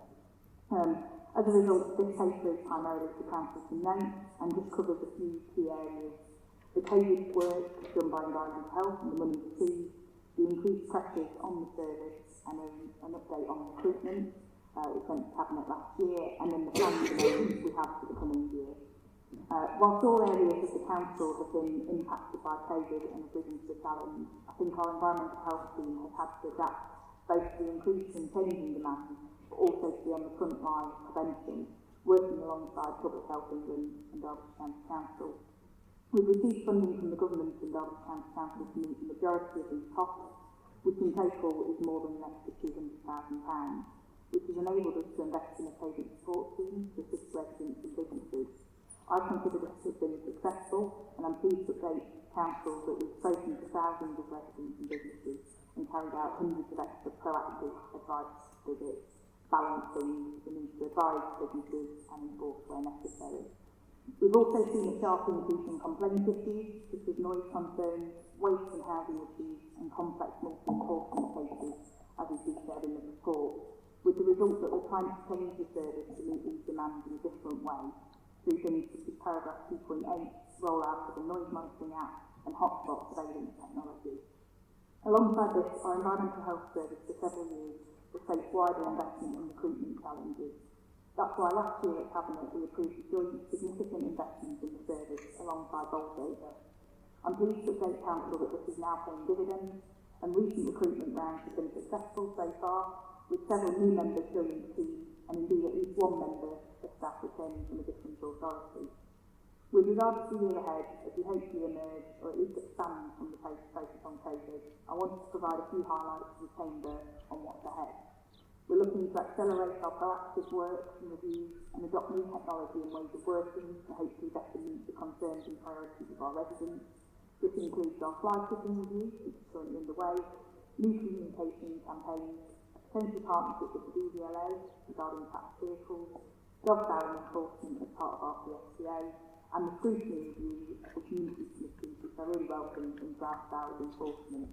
As a result, this paper is primarily for Council to note and just covers a few key areas. The COVID work done by Environmental Health and the money received, the increased pressures on the service, and an update on recruitment, which went to Cabinet last year, and then the plans we have for the coming year. Whilst all areas of the Council have been impacted by COVID and have risen to the challenge, I think our Environmental Health team has had to adapt both to the increase in changing demand, but also to be on the front line of prevention, working alongside Public Health England and Derbyshire County Council. We've received funding from the government and Derbyshire County Council to meet the majority of these costs, which in total is more than an extra £200,000, which has enabled us to invest in a COVID support team to assist residents and businesses. I consider this to have been successful, and I'm pleased to update Council that we've spoken to thousands of residents and businesses and carried out hundreds of extra proactive advice visits, balancing the need to advise businesses and enforce where necessary. We've also seen a sharp increase in complaint issues, such as noise concerns, waste and housing issues, and complex multi-enforcement cases, as is detailed in the report, with the result that we're trying to change the service to meet these demands in a different way, through things such as paragraph 2.8, rollout of the noise monitoring app, and hotspot surveillance technology. Alongside this, our Environmental Health Service for several years has faced wider investment in recruitment challenges. That's why last year at Cabinet we approved a joint significant investment in the service alongside Bolsover. I'm pleased to update Council that this is now paying dividends, and recent recruitment rounds have been successful so far, with several new members joining the team, and indeed at least one member of staff returning from a different authority. With regards to the year ahead, as we hopefully emerge, or at least expand from the focus on COVID, I wanted to provide a few highlights to the Chamber on what's ahead. We're looking to accelerate our proactive work and reviews and adopt new technology and ways of working to hopefully better meet the concerns and priorities of our residents. This includes our fly tipping review, which is currently underway, new communication campaigns, a potential partnership with the DVLA regarding taxed vehicles, job barrier enforcement as part of our PSCA, and the scrutiny review of the community committees, which I really welcome in draft barrier enforcement.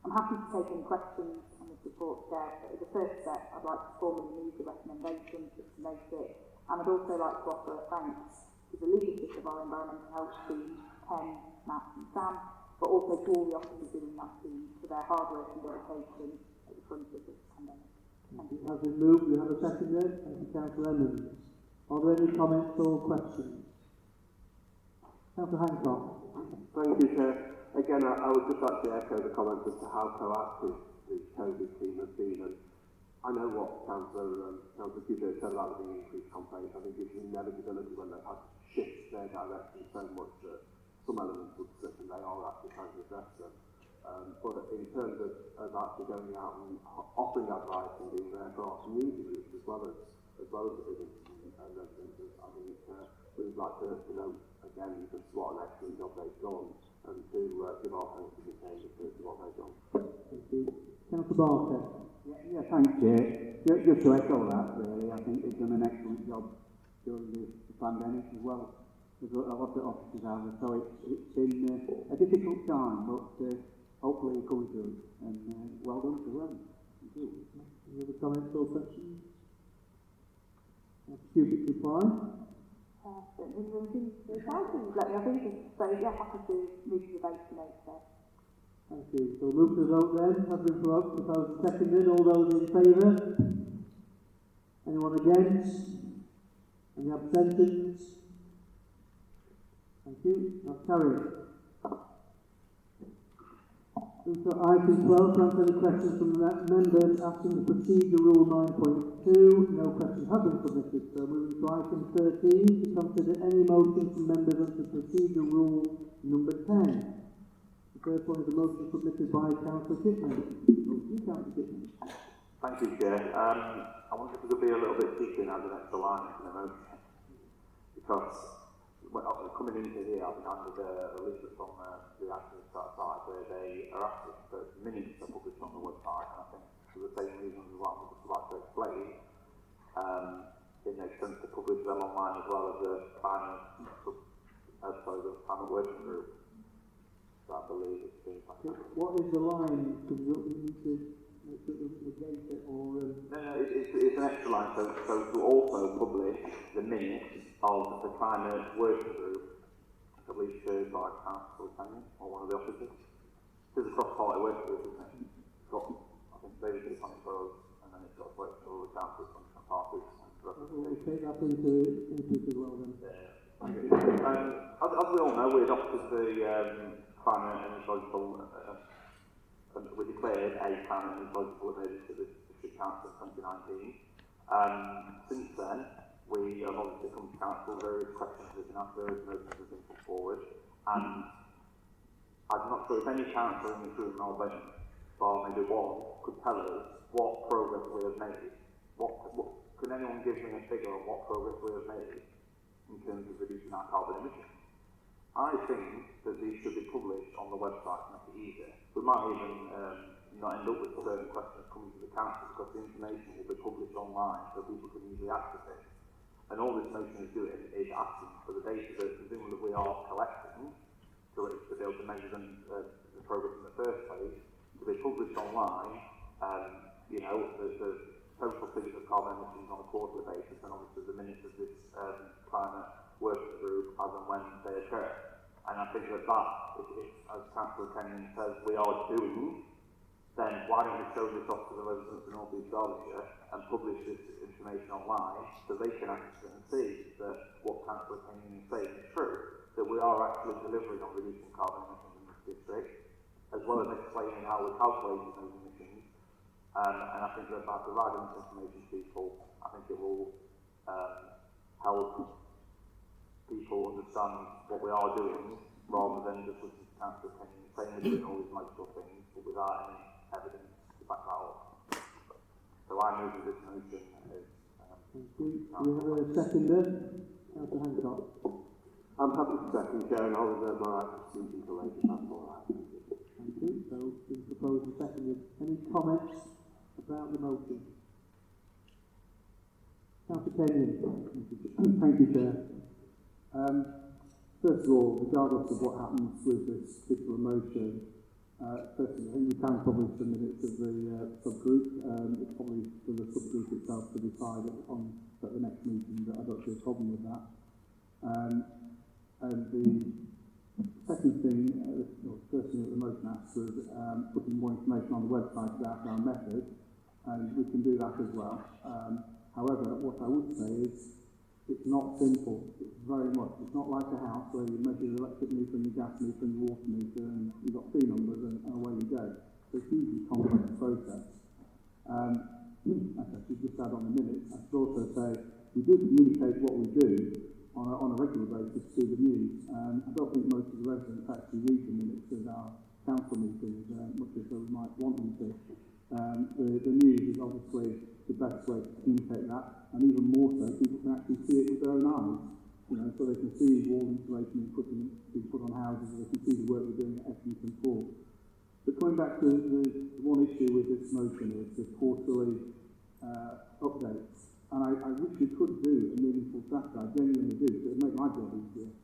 I'm happy to take any questions on this report today, but as a first step, I'd like to formally move the recommendation just to note it, and I'd also like to offer a thanks to the leadership of our Environmental Health team, Ken, Matt and Sam, but also to all the officers in that team for their hard work and dedication at the front of this pandemic. Thank you. Has been moved. We have a seconder. Thank you, Councillor Emmons. Are there any comments or questions? Councillor Hancock. Thank you, Chair. Again, I would just like to echo the comments as to how proactive the COVID team has been. And I know what Councillor Cupid said about the increased complaints. I think it's an inevitability when they've had to shift their direction so much that some elements would slip and they are actually trying to address them. But in terms of actually going out and offering advice and being there for our community groups as well as the businesses and residents, I think we'd like to know again just what an excellent job they've done, and to give our thanks to the Chamber for what they've done. Thank you. Councillor Barker. Yeah, thanks, Chair. Just to echo that, really, I think they've done an excellent job during the pandemic as well. There's a lot of officers out there, so it's been a difficult time, but hopefully it comes through, and well done to them. Thank you. Any other comments or questions? Cubic reply. Don't really want to do anything. Let me have anything. So yeah, happy to move to the vote tonight. Thank you. So move to the vote then. Has been proposed and seconded. All those in favour? Anyone against? Any abstentions? Thank you. That's carried. So item 12, to answer any questions from the members asking the procedure rule 9.2. No questions have been submitted. So moving to item 13, to consider any motion from members under procedure rule number 10. The first one is a motion submitted by Councillor Chipman. Councillor Chipman. Thank you, Chair. I wonder if we could be a little bit cheeky and add an extra line to the motion. Because coming into here, I've been handed a leaflet from the activists outside where they are asking for minutes are published on the website, and I think for the same reasons as what I would like to explain, it makes sense to publish them online as well as the climate working group. So I believe it's been What is the line? Because you need to negate it or... No, it's an extra line, so to also publish the minutes of the climate working group, at least chaired by Councillor Kenyon or one of the officers. It's a cross-party working group, isn't it? It's got, I think, David is on it for us, and then it's got work for all the councils from different parties. We'll take that into it as well then. As we all know, we adopted the climate and ecological, we declared a climate and ecological emergency to the District Council in 2019. Since then, we have obviously come to council, various questions have been asked, various motions have been put forward, and I'm not sure if any council in this room, or maybe one, could tell us what progress we have made. Can anyone give me a figure on what progress we have made in terms of reducing our carbon emissions? I think that these should be published on the website to make it easier. We might even not end up with certain questions coming to the council because the information will be published online so people can easily access it. And all this motion is doing is asking for the data that presumably we are collecting to be able to measure the progress in the first place, to be published online, the total figures of carbon emissions on a quarterly basis, and obviously the minutes of this climate working group as and when they occur. And I think that if as Councillor Kenyon says, we are doing, then why don't we show this off to the residents of North East Derbyshire and publish this information online so they can actually see that what Councillor Kenyon is saying is true, that we are actually delivering on reducing carbon emissions in this district, as well as explaining how we're calculating those emissions. And I think that by providing this information to people, I think it will help people understand what we are doing, rather than just listening to Councillor Kenyon saying we're doing all these magical things, but without any evidence to back that up. So I move that this motion is... Thank you. We have a seconder. Councillor Hancock. I'm happy to second, Chair, and I'll reserve my right to speak until later. That's all right. Thank you. So, it's proposed and seconded. Any comments about the motion? Councillor Kenyon. Thank you, Chair. First of all, regardless of what happens with this particular motion, firstly, I think we can publish the minutes of the subgroup. It's probably for the subgroup itself to decide at the next meeting, but I don't see a problem with that. And the second thing, first thing that the motion asks was putting more information on the website about our method, and we can do that as well. However, what I would say is it's not simple. It's very much. It's not like a house where you measure your electric meter and your gas meter and your water meter and you've got P numbers and away you go. So it's a hugely complex process. As I should just add on the minutes, I should also say we do communicate what we do on a regular basis through the news. I don't think most of the residents actually read the minutes of our council meetings, much as they might want them to. The news is obviously the best way to communicate that, and even more so, people can actually see it with their own eyes. So they can see wall insulation being put on houses, they can see the work we're doing at Essington Port. But coming back to the one issue with this motion is the quarterly updates. And I wish we could do a meaningful track, I genuinely do, so it would make my job easier.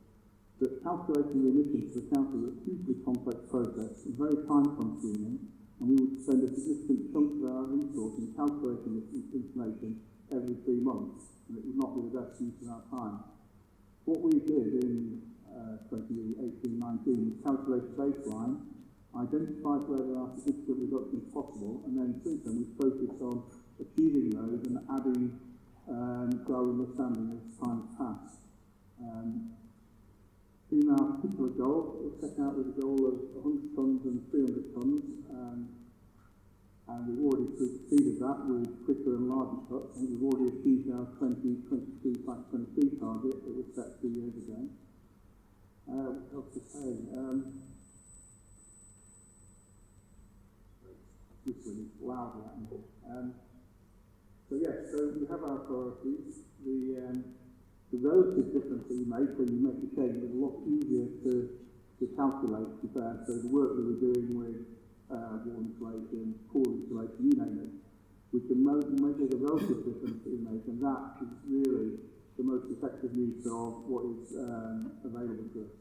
But calculating the emissions for the council is a hugely complex process, and very time consuming, and we would spend a significant chunk of our resources calculating this information every 3 months, and it would not be the best use of our time. What we did in 2018-19 was calculate a baseline, identify where there are significant reductions possible, and then since then we've focused on achieving those and adding to our understanding as time passed. In our particular goal, we set out with a goal of 100 tonnes and 300 tonnes, and we've already exceeded that with quicker and larger cuts. I think we've already achieved our 2022/23 target that was set 2 years ago. What else to say? It's really loud right now. So we have our priorities. The relative difference that you make when you make a change is a lot easier to calculate, to be fair. So the work that we're doing with wall insulation, pool insulation, you name it, we can measure the relative difference that you make, and that is really the most effective use of what is available to us.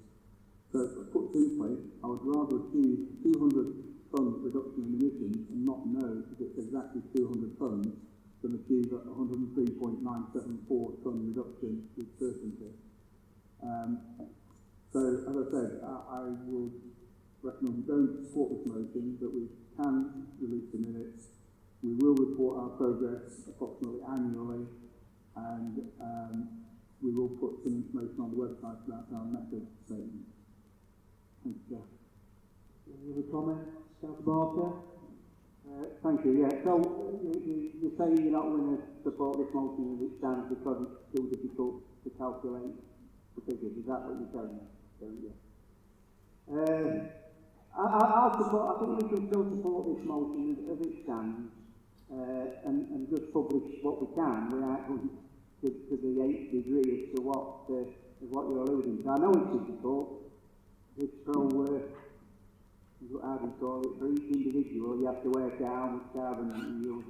So put simply, I would rather achieve 200 tonnes reduction in emissions and not know if it's exactly 200 tonnes than achieve a 103.974 tonne reduction with certainty. So, as I said, I would recommend we don't support this motion, but we can release the minutes. We will report our progress approximately annually, and we will put some information on the website about our method statement. Thank you, Jeff. Any other comments, Councillor Barker? Thank you. Yeah. So you say you're not going to support this motion as it stands because it's too difficult to calculate the figures. Is that what you're telling me? I'll support. I think we can still support this motion as it stands, and just publish what we can without going to the 8th degree as to what you're alluding to. I know it's difficult. It's so. How do you call it? For each individual, you have to work out which carbon you use.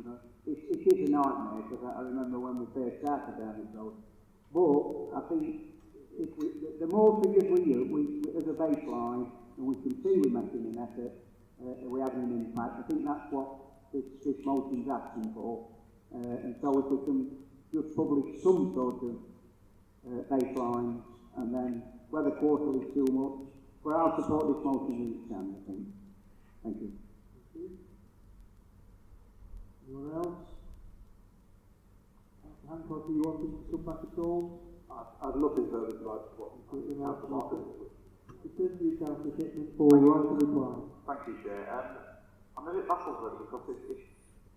It is a nightmare because I remember when we first started down this road. But I think if the more figures we use as a baseline, and we can see we're making an effort, we're having an impact. I think that's what this motion's asking for. And so if we can just publish some sort of baselines, and then whether quarterly is too much. Well, I'll support this motion as it stands, I think. Thank you. Anyone else? Hancock, do you want to come back at all? I'd love to further like what Councillor Martin would. Continue, Councillor Shipman, for right to reply. Thank you, Chair. I'm a bit baffled though because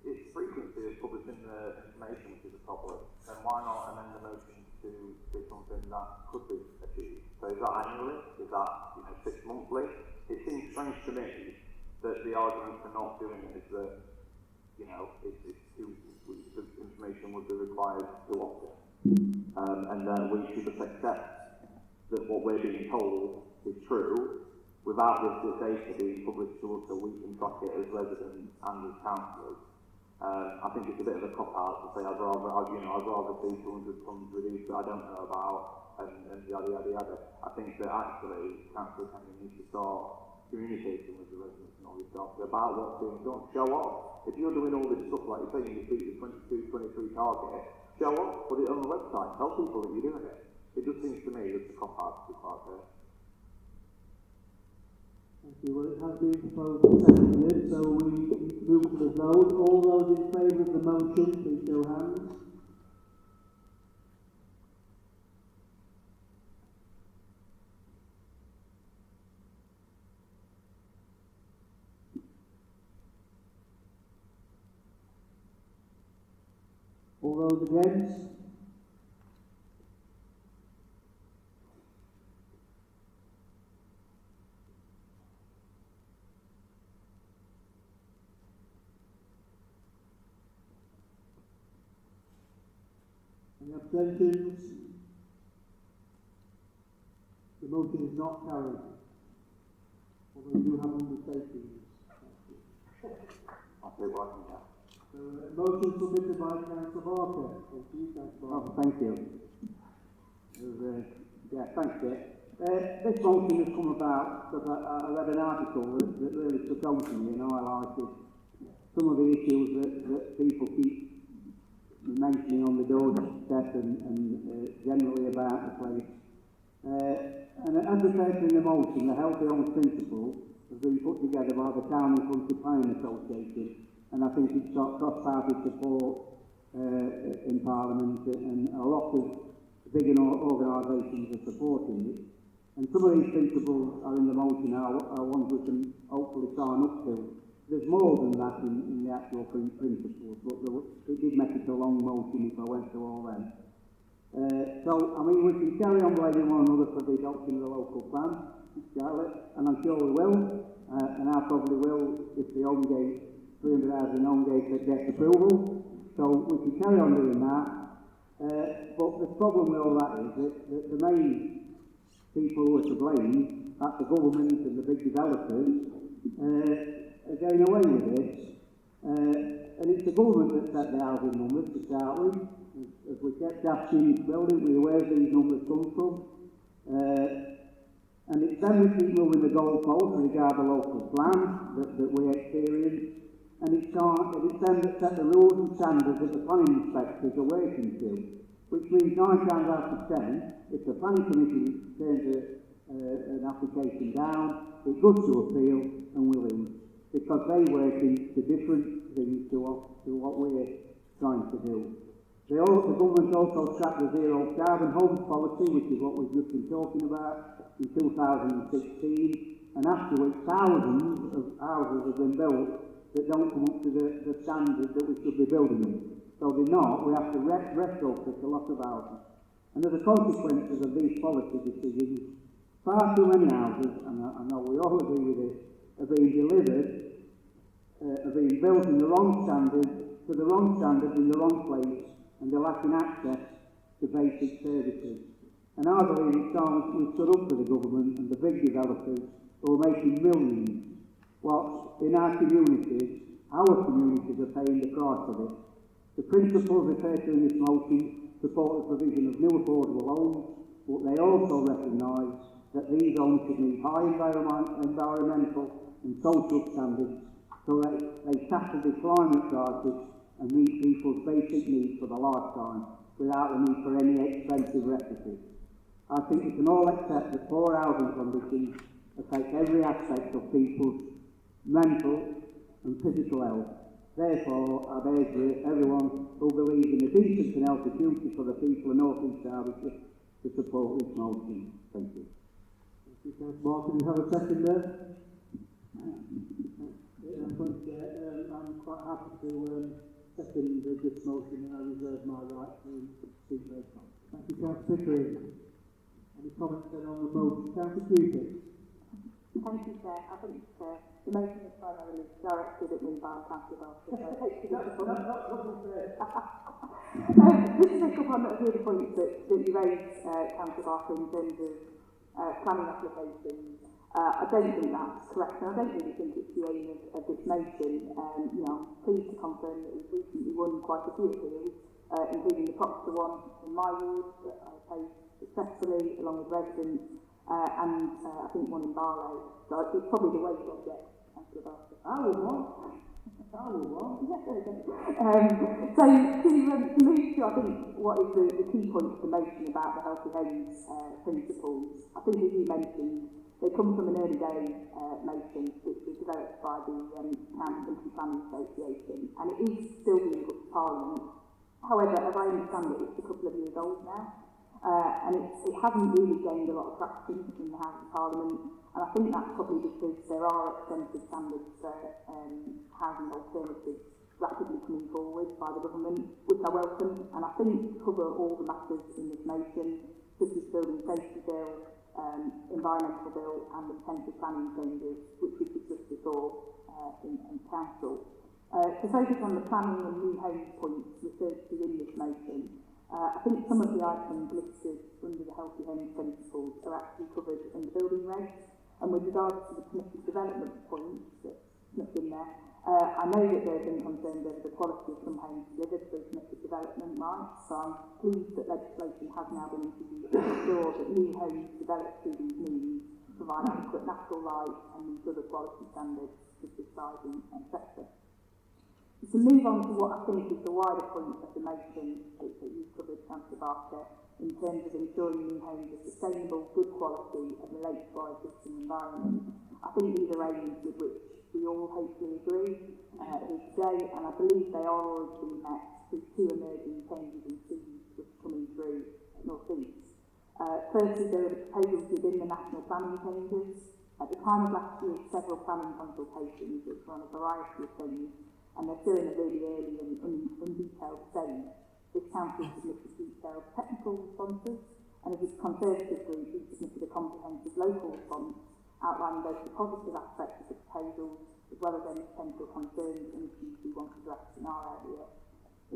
it's frequency of publishing the information which is a problem. Then why not amend the motion to do something that could be achieved? So is that annually? Is that 6 monthly? It seems strange to me that the argument for not doing it is that the information would be required too often, and that we should just accept that what we're being told is true without this data being published to us so we can track it as residents and as councillors. I think it's a bit of a cop-out to say I'd rather see 200 tonnes reduced that I don't know about, and yada yada yada. I think that actually Councillor Kenny needs to start communicating with the residents and all this stuff about what's being done. Show off. If you're doing all this stuff like you're saying you beat the 22-23 target, show off, put it on the website, tell people that you're doing it. It just seems to me it's a cop-out to be quite fair. Thank you. Well, it has been proposed and seconded, so we move to the vote. All those in favour of the motion, please show hands. All those against? Any abstentions? The motion is not carried. Although we do have undertakings. I'll say what I can. Motion submitted by Councillor Barker. Thank you, Councillor Barker. Thank you. Thanks, Jeff. This motion has come about because I read an article that really took on to me and highlighted some of the issues that people keep mentioning on the doorstep and generally about the place. And as I said in the motion, the Healthy Homes Principle has been put together by the Town and Country Planning Association, and I think it's got cross-party support in Parliament, and a lot of big organisations are supporting it. And some of these principles are in the motion are ones we can hopefully sign up to. There's more than that in the actual principles, but it did make it a long motion if I went through all them. So, I mean, we can carry on blaming one another for the adoption of the local plan, Charlotte, and I'm sure we will, and I probably will if the Homegate, 300 hours in Homegate gets approval. So we can carry on doing that. But the problem with all that is that the main people who are to blame, that's the government and the big developers, are getting away with this. And it's the government that set the housing numbers to start with. As we kept asking, building, where these numbers come from. And it's then we keep moving the goalposts regarding the local plan that we experience. And it's them that set the rules and standards that the planning inspectors are working to. Which means 9 times out of 10, if the planning commission turns an application down, it goes to appeal and we lose. Because they work into different things to what we're trying to do. The government also set the zero carbon homes policy, which is what we've just been talking about, in 2016, and after which thousands of houses have been built that don't come up to the standard that we should be building in. So they're not, we have to retrofit a lot of houses. And as a consequence of these policy decisions, far too many houses, and I know we all agree with this, are being delivered, are being built in the wrong standard, to the wrong standard in the wrong place, and they're lacking access to basic services. And I believe it's time we stood up to the government and the big developers who are making millions, whilst in our communities are paying the price for this. The principles referred to in this motion support the provision of new affordable homes, but they also recognise that these homes should meet high environmental and social standards so that they tackle the climate crisis and meet people's basic needs for the lifetime without the need for any expensive retrofit. I think we can all accept that poor housing conditions affect every aspect of people's mental and physical health. Therefore, I urge everyone who believes in a decent and healthy future for the people of North East Derbyshire to support this motion. Thank you. Thank you, Councillor Mark. Can you have a second there? I'm quite happy to second this motion, and I reserve my right to speak later on. Thank you, Councillor Pickering. Any comments then on the motion? Councillor Cupitt. Thank you, Chair. I think the motion is primarily directed at me by Councillor Barker. Just to pick up on a few of the points that you raised, Councillor Barker, in terms of planning applications. I don't think that's correct, and I don't really think it's the aim of this motion. I'm pleased to confirm that we've recently won quite a few appeals, including the Proctor one in my ward that I opposed successfully, along with residents, and I think one in Barlow. So it's probably the way to object, Councillor Barker. I would want. Yes, there we go. So to move to, I think, what is the key point of the motion about the Healthy Homes principles, I think as you mentioned, they come from an early day motion which was developed by the Town and Country Planning Association, and it is still being put to Parliament. However, as I understand it, it's a couple of years old now, and it hasn't really gained a lot of traction in the House of Parliament, and I think that's probably because there are extensive standards for housing alternatives rapidly coming forward by the government, which I welcome, and I think cover all the matters in this motion, such as building safety bill, environmental bill, and the potential planning changes, which we discussed before in Council. To focus on the planning and new homes points referred to in this motion, I think some of the items listed under the Healthy Homes principles are actually covered in the building regs, and with regards to the committed development points that's not in there, I know that there have been concerns over the quality of some homes delivered through connected development rights, so I'm pleased that legislation has now been introduced to ensure that new homes developed through these means provide adequate natural light and meet other quality standards such as sizing, etc. To move on to what I think is the wider point of the motion that you've covered, Councillor Barker, in terms of ensuring new homes are sustainable, good quality and relate to our existing environment. I think these are aims with which we all hopefully agree here today, and I believe they are already being met through two emerging changes in themes which are coming through at North East. Firstly, there are the proposals within the national planning changes. At the time of last year, several planning consultations which were on a variety of things, and they're still in a really early and undetailed stage. This council submitted detailed technical responses, and as a Conservative group, we submitted a comprehensive local response outlining both the positive aspects of the proposals as well as any potential concerns and issues we want addressed in our area.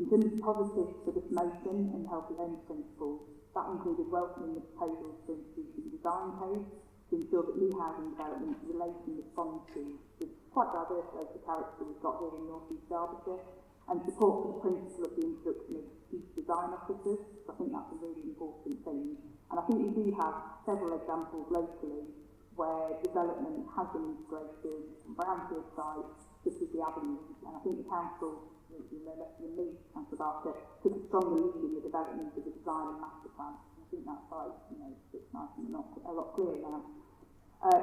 In terms of positives for this motion and Healthy Homes principles, that included welcoming the proposals for introducing design codes to ensure that new housing developments relate and respond to the quite diverse local character we've got here in North East Derbyshire, and support for the principle of the introduction of chief design officers. I think that's a really important thing. And I think we do have several examples locally where development has been integrated from brownfield sites, such as the Avenue, and I think the council, you know, me, Councillor Barker, took a strong lead in the development of the design and master plan. I think that's like, you know, it's nice and not a lot clearer now.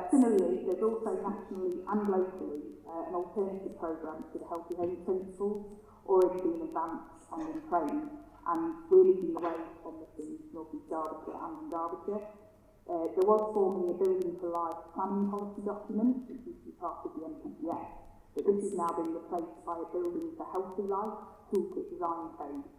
Similarly, there's also nationally and locally an alternative programme to the Healthy Homes principles, already being advanced and in train, and really leading away from this in North East Derbyshire and in Derbyshire. There was formerly a Building for Life planning policy document, which used to be part of the NPPF, but this has now been replaced by a Building for Healthy Life toolkit design code,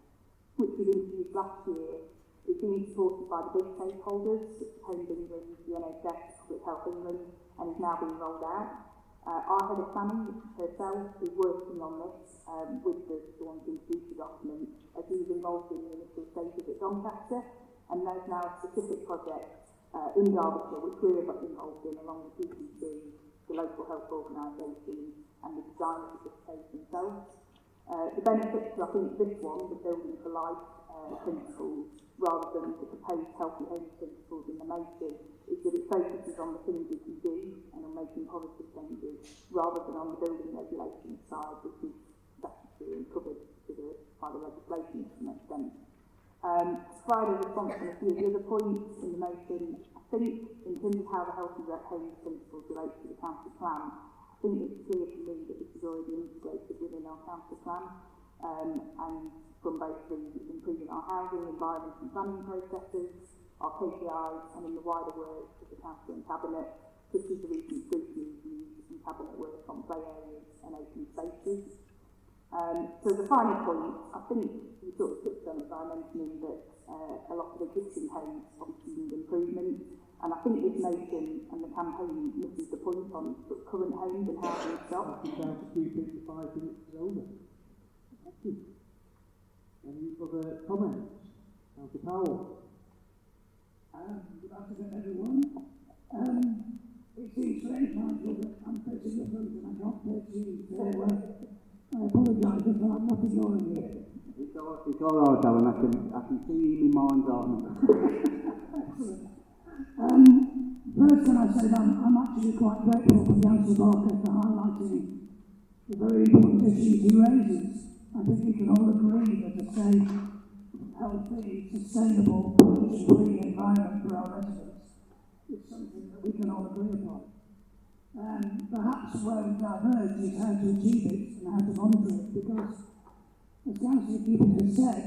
which was introduced last year. It's being supported by the big stakeholders, Homes England, the NHS, Public Health England, and is now being rolled out. Our head of planning herself is working on this with the one to introduce the document, as he was involved in the initial stages at Doncaster, and there's now a specific project in Derbyshire which we're involved in along with PPC, the local health organisation, and the designers of this case themselves. The benefits, I think, this one, the Building for Life principles, rather than the proposed Healthy Homes principles in the motion, is that it focuses on the things we can do and on making positive changes, rather than on the building regulation side, which is statutory and covered by the legislation to some extent. To provide a response on a few of the other points in the motion, I think in terms of how the Healthy Homes principles relate to the council plan, I think it's clear to me that this is already integrated within our council plan, and from both the improving our housing, environment and planning processes, our KPIs, and in the wider work of the Council and Cabinet, such as the recent scrutiny reviews and Cabinet work on play areas and open spaces. So the final point, I think you sort of touched on it by mentioning that a lot of existing homes obviously need improvement, and I think this motion and the campaign misses the point on sort of current homes and housing stock. I'm trying to keep it to 5 minutes over. Thank you. Any other comments? Councillor Powell. Good afternoon, everyone. It seems strange, Nigel, that I'm pressing the button and I can't press you. So I apologise if I'm not ignoring you. It's all right, Alan. I can see in my mind, darling. Excellent. First, can I say that I'm actually quite grateful for Councillor Barker for highlighting the very important issues he raises. I think we can all agree that a safe, healthy, sustainable, pollution-free environment for our residents is something that we can all agree upon. Perhaps where we diverge is how to achieve it and how to monitor it, because, as Councillor Keeper has said,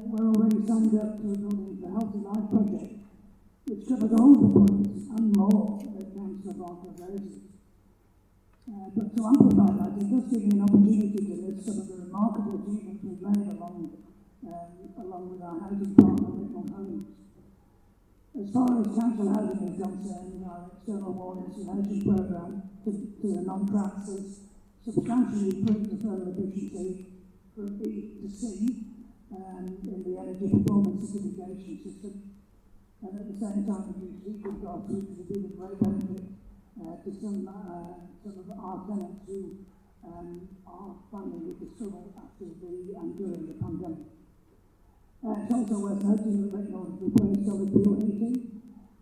we're already signed up to a Building for Healthy Life project, which covers all the points and more that Councillor Barker raises. But to amplify that, it does give me an opportunity to list some of the remarkable achievements we've made along with our housing partner, Little Homes. As far as council housing is concerned, our external wall insulation programme to the non-tracks has substantially improved the thermal efficiency from B to C in the energy performance certification system. And at the same time, reduced heating costs, which will be a great benefit to some of our tenants who are finding it a struggle after and during the pandemic. It's also worth noting that Recknell has replaced solid fuel heating.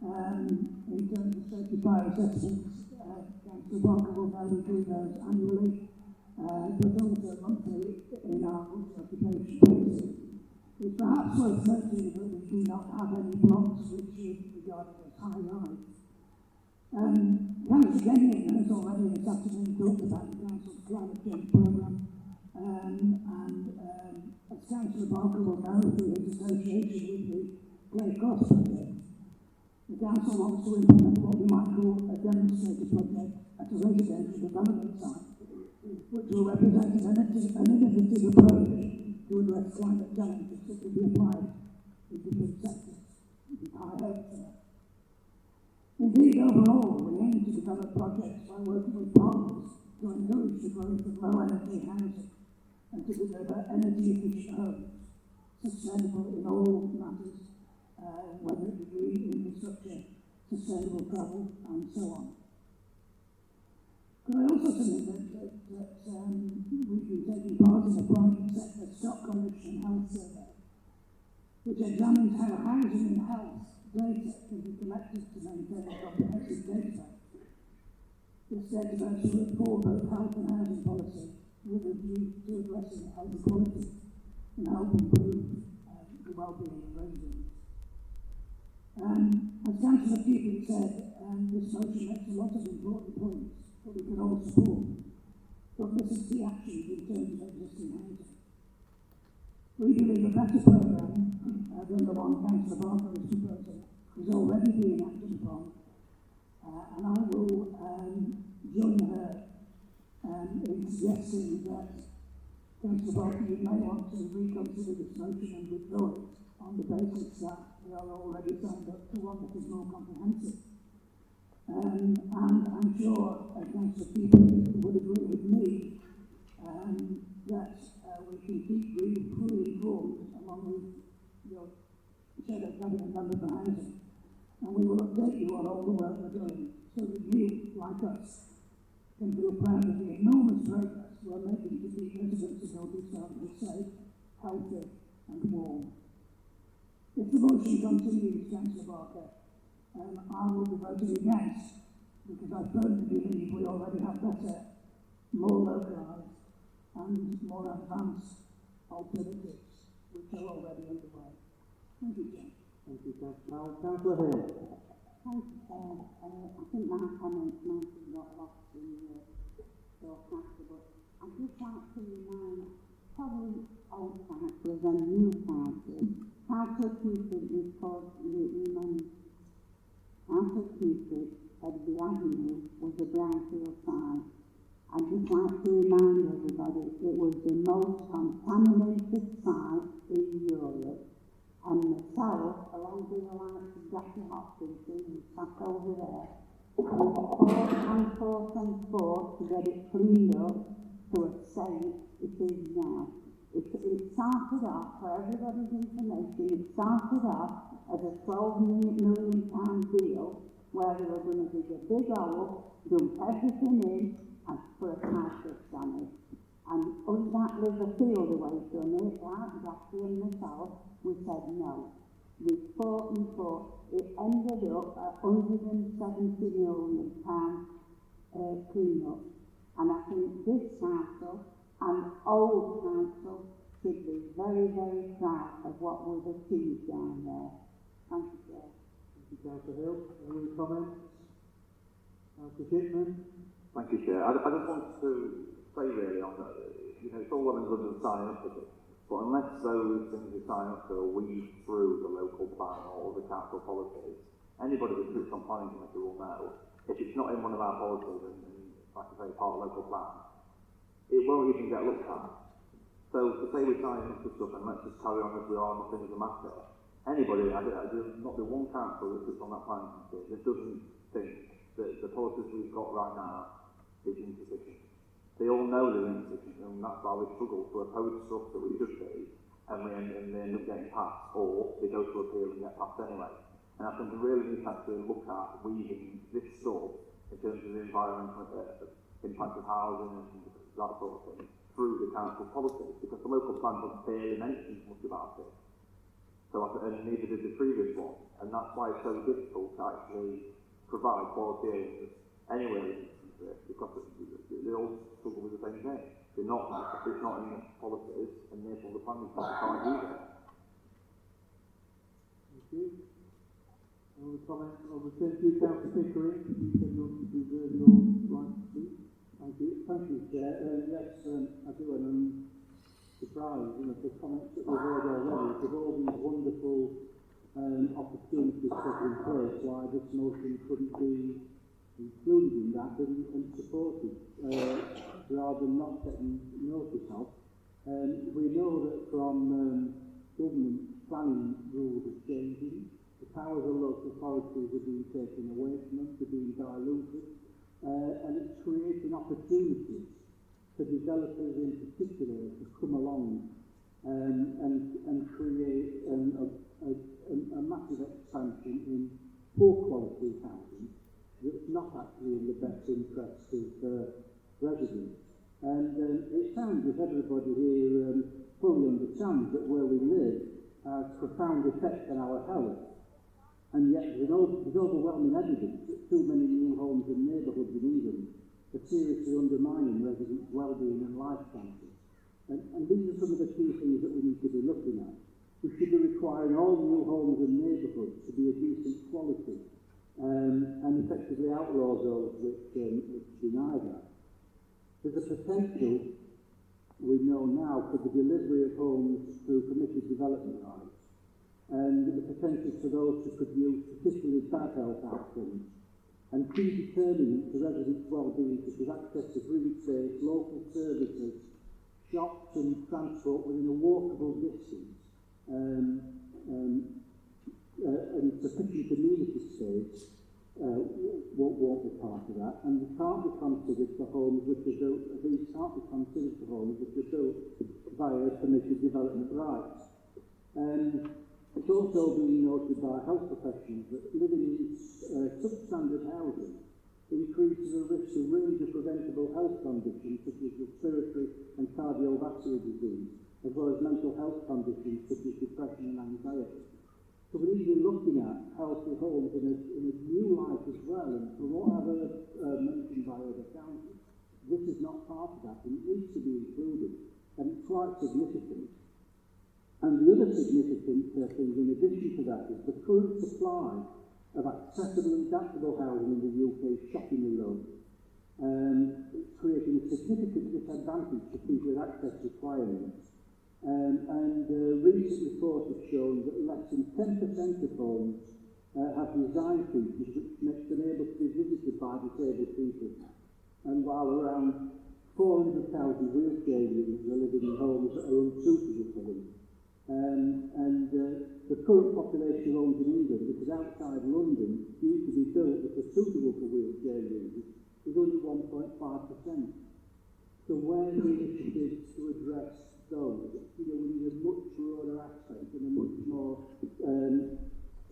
In terms of safety fire assessments, Councillor Barker will now be doing those annually, but also monthly in our occupation policy. It's perhaps worth noting that we do not have any blocks which is regarded as high rise. Councillor Kenyon has already this afternoon talked about the Council's climate change programme, as Councillor Barker will know through his association with the Clay Cross project, the Council wants to implement what we might call a demonstrator project at a residential development site, which will represent an innovative approach to address climate challenges that can be applied in different sectors. With high hopes for that. Indeed, overall, we aim to develop projects by working with partners to encourage the growth of low-energy housing and to deliver energy-efficient homes, sustainable in all matters, whether it be green infrastructure, sustainable travel, and so on. Could I also say that we've been taking part in a private sector stock collection health survey, which examines how housing and health data can be collected to maintain a comprehensive database. This database will inform both health and housing policy with a view to addressing health equality and help improve the well-being of residents. As Councillor Keegan said, this motion makes a lot of important points that we can all support, but this is the actions in terms of existing housing. We believe a better programme than the one Councillor Barker is proposing is already being acted upon, and I will join her in suggesting that Councillor Barker, you may want to reconsider this motion and withdraw it on the basis that we are already signed up to one that is more comprehensive. And I'm sure Councillor Keegan would agree with me that we can keep being fully informed along with your shadow cabinet member for housing, and we will update you on all the work we're doing so that you, like us, can feel proud of the enormous progress we're making to keep residents of North East Derbyshire safe, healthy and warm. If the motion continues, Councillor Barker, I will be voting against, because I firmly believe we already have better, more localised and more advanced alternatives which are already underway. Thank you, Jane. Thank you, Councillor Hill. Thank you, Chair. I think my comments might have got lost in your council, but I'd just like to remind probably old councillors and new councillors, Councillor Keegan is called Councillor Keegan at the Avenue was a brownfield site. I'd just like to remind everybody it was the most contaminated site in Europe, and myself, along with the likes of Jackie Hopkinson, who sat over there, we fought to get it cleaned up to a state it is now. It started off, for everybody's information, it started off as a £12 million deal where they were going to dig a big hole, dump everything in, and put a carcass on it. And on that river field away from it, like Jackie and myself, we said no. We fought and fought. It ended up at £170 million clean-up. And I think this council and old council should be very, very proud of what we've achieved down there. Thank you, Chair. Thank you, Councillor Hill. Any comments? Councillor Shipman? Thank you, Chair. I just want to say really on that, it's all well and good to sign up to it, but unless those things you sign up to weave through the local plan or the council policies, anybody that sits on planning committee will know, if it's not in one of our policies and like I say, part of local plan, it won't even get looked at. So to say we're signing up to stuff and let's just carry on as we are, nothing is a matter. Anybody, there's not the one council that sits on that planning committee that doesn't think that the policies we've got right now is insufficient. They all know they're insufficient, and that's why we struggle to oppose stuff that we should be, and they end up getting passed, or they go to appeal and get passed anyway. And I think we really need to actually look at weaving this stuff in terms of the environmental impact of housing and that sort of thing, through the council policy, because the local plan doesn't barely mention much about it. So, and neither did the previous one, and that's why it's so difficult to actually provide quality aids anywhere into it, because they all struggle with the same thing. It's not in the policies, and therefore the planning department can't use it. Thank you. Any comments? I'll return to you, Councillor Pickering. You said you want to reserve your right to speak. Thank you, Chair. Yes, I do, and I'm surprised, the comments that we've heard already, with all these wonderful opportunities set in place, why this motion couldn't be included in that and supported, rather than not taking notice of. We know that from government planning rules are changing, the powers of local authorities are being taken away from them, they're being diluted, and it's creating opportunities for developers in particular to come along and create a massive expansion in poor quality housing that's not actually in the best interest of residents. And it sounds as everybody here fully understands that where we live has profound effects on our health. And yet there's overwhelming evidence that too many new homes and neighbourhoods in England are seriously undermining residents' well-being and life chances. And these are some of the key things that we need to be looking at. We should be requiring all new homes and neighbourhoods to be of decent quality and effectively outlaw those which deny that. There's a potential, we know now, for the delivery of homes through permitted development rights, and the potential for those to produce particularly bad health outcomes, and key determinants to residents' well-being, such as access to green space, local services, shops and transport within a walkable distance, and sufficient community space won't be part of that, and they can't be considered for homes which are built. These can't be considered for homes which are built via permitted development rights. It's also been noted by health professionals that living in substandard housing increases the risk of a range of preventable health conditions such as respiratory and cardiovascular disease, as well as mental health conditions such as depression and anxiety. So we need to be looking at healthy homes in a new light as well, and from what I've heard mentioned by other councils, this is not part of that, and it needs to be included, and it's quite significant. And the other significant thing in addition to that is the current supply of accessible and adaptable housing in the UK is shockingly low. It's creating a significant disadvantage to people with access requirements. Recent reports have shown that less than 10% of homes have design features which makes them able to be visited by disabled people. And while around 400,000 wheelchair users are living in homes that are unsuitable for them. The current population of homes in England, which is outside London, due to be built that are suitable for wheelchair users, is only 1.5%. So where are the initiatives to address those? We need a much broader aspect and a much more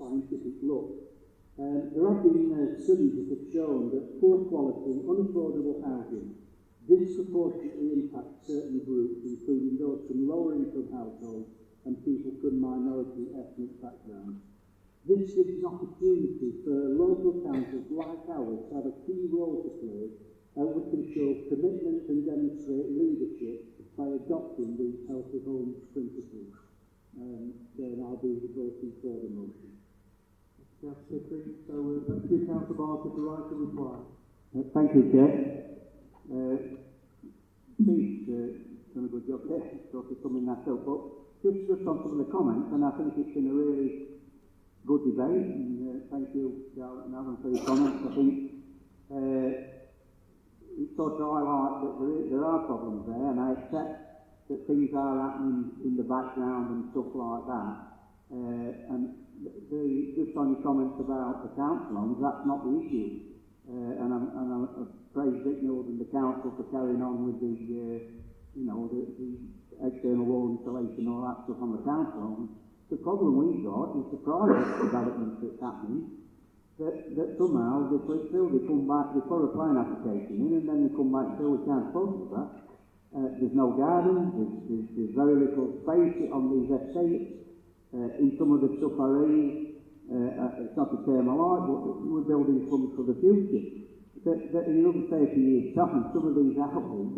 scientific look. There have been studies that have shown that poor quality, unaffordable housing disproportionately impacts certain groups, including those from lower income households and people from minority ethnic backgrounds. This gives an opportunity for local councils like ours to have a key role to play, and we can show commitment and demonstrate leadership by adopting these healthy homes principles. Then I'll be voting for the motion. Councillor Pickering. So thank you, Councillor Barker, for the right to reply. Thank you, Chair. Pete's done a good job there, sort of summing that up, but just on some of the comments, and I think it's been a really good debate, and thank you, Darren and Alan, for your comments. I think it sort of highlights that there are problems there, and I accept that things are happening in the background and stuff like that. And just on your comments about the council homes, that's not the issue. And I praise Dick Nord and the council for carrying on with the external wall installation and all that stuff on the council homes. The problem we've got is the private development that's happening, that somehow they come back, they put a planning application in, and then they come back and say, we can't follow that. There's no garden, there's very little space on these estates. In some of the stuff I read, it's not a term I like, but we're building some for the future. That in another 30 years' time, some of these housing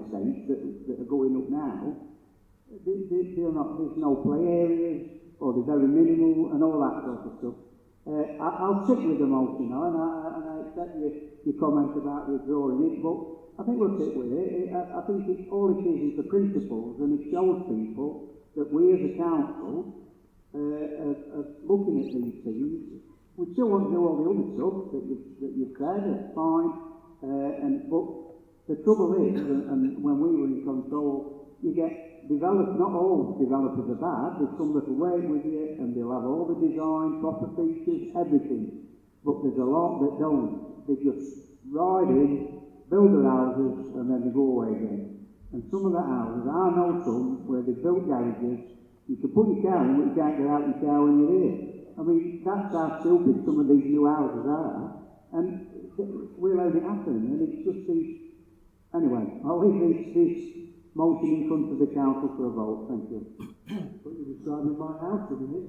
estates that are going up now, there's no play areas, or they're very minimal, and all that sort of stuff. I'll stick with the motion now, and I accept your comment about withdrawing it, but I think we'll stick with it. I think all it is the principles, and it shows people that we as a council are looking at these things. We still want to do all the other stuff that you've said, that's fine, but the trouble is, and when we were in control, you get developed, not all developers are bad, there's some that will wait with you, and they'll have all the design, proper features, everything, but there's a lot that don't. They just ride in, build their houses, and then they go away again. And some of the houses, I know some, where they've built garages, you can put your car in, but you can't get out your car when you're here. I mean, that's how stupid some of these new houses are, and we allowed it happen, and it's just these... Anyway, I'll leave this motion in front of the council for a vote, thank you. But you're describing my house, isn't it?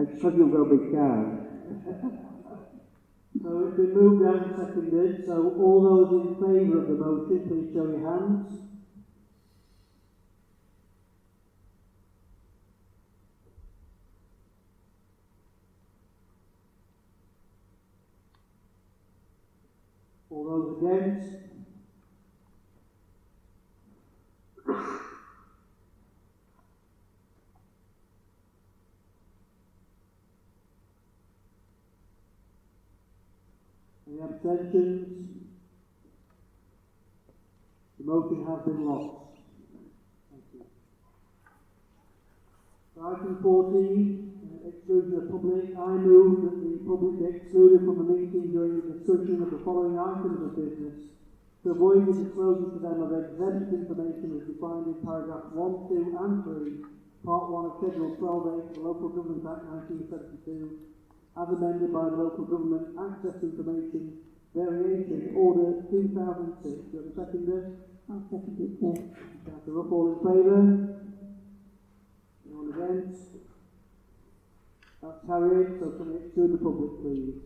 It's because you've got a big car. So it's been moved and seconded, so all those in favour of the motion, please show your hands. All those against? Any abstentions? The motion has been lost. Thank you. Item 14, exclusion of public. I move that the public be excluded from the meeting during the discussion of the following items of business to avoid the disclosure to them of exempt information as defined in paragraphs 1, 2 and 3, part 1 of Schedule 12A of the Local Government Act 1972, as amended by the Local Government Access Information Variation Order 2006. Do you have a seconder? I'll second it, Chair. Councillor Ruff, all in favour? Anyone against? That's carried, so can we exclude the public, please?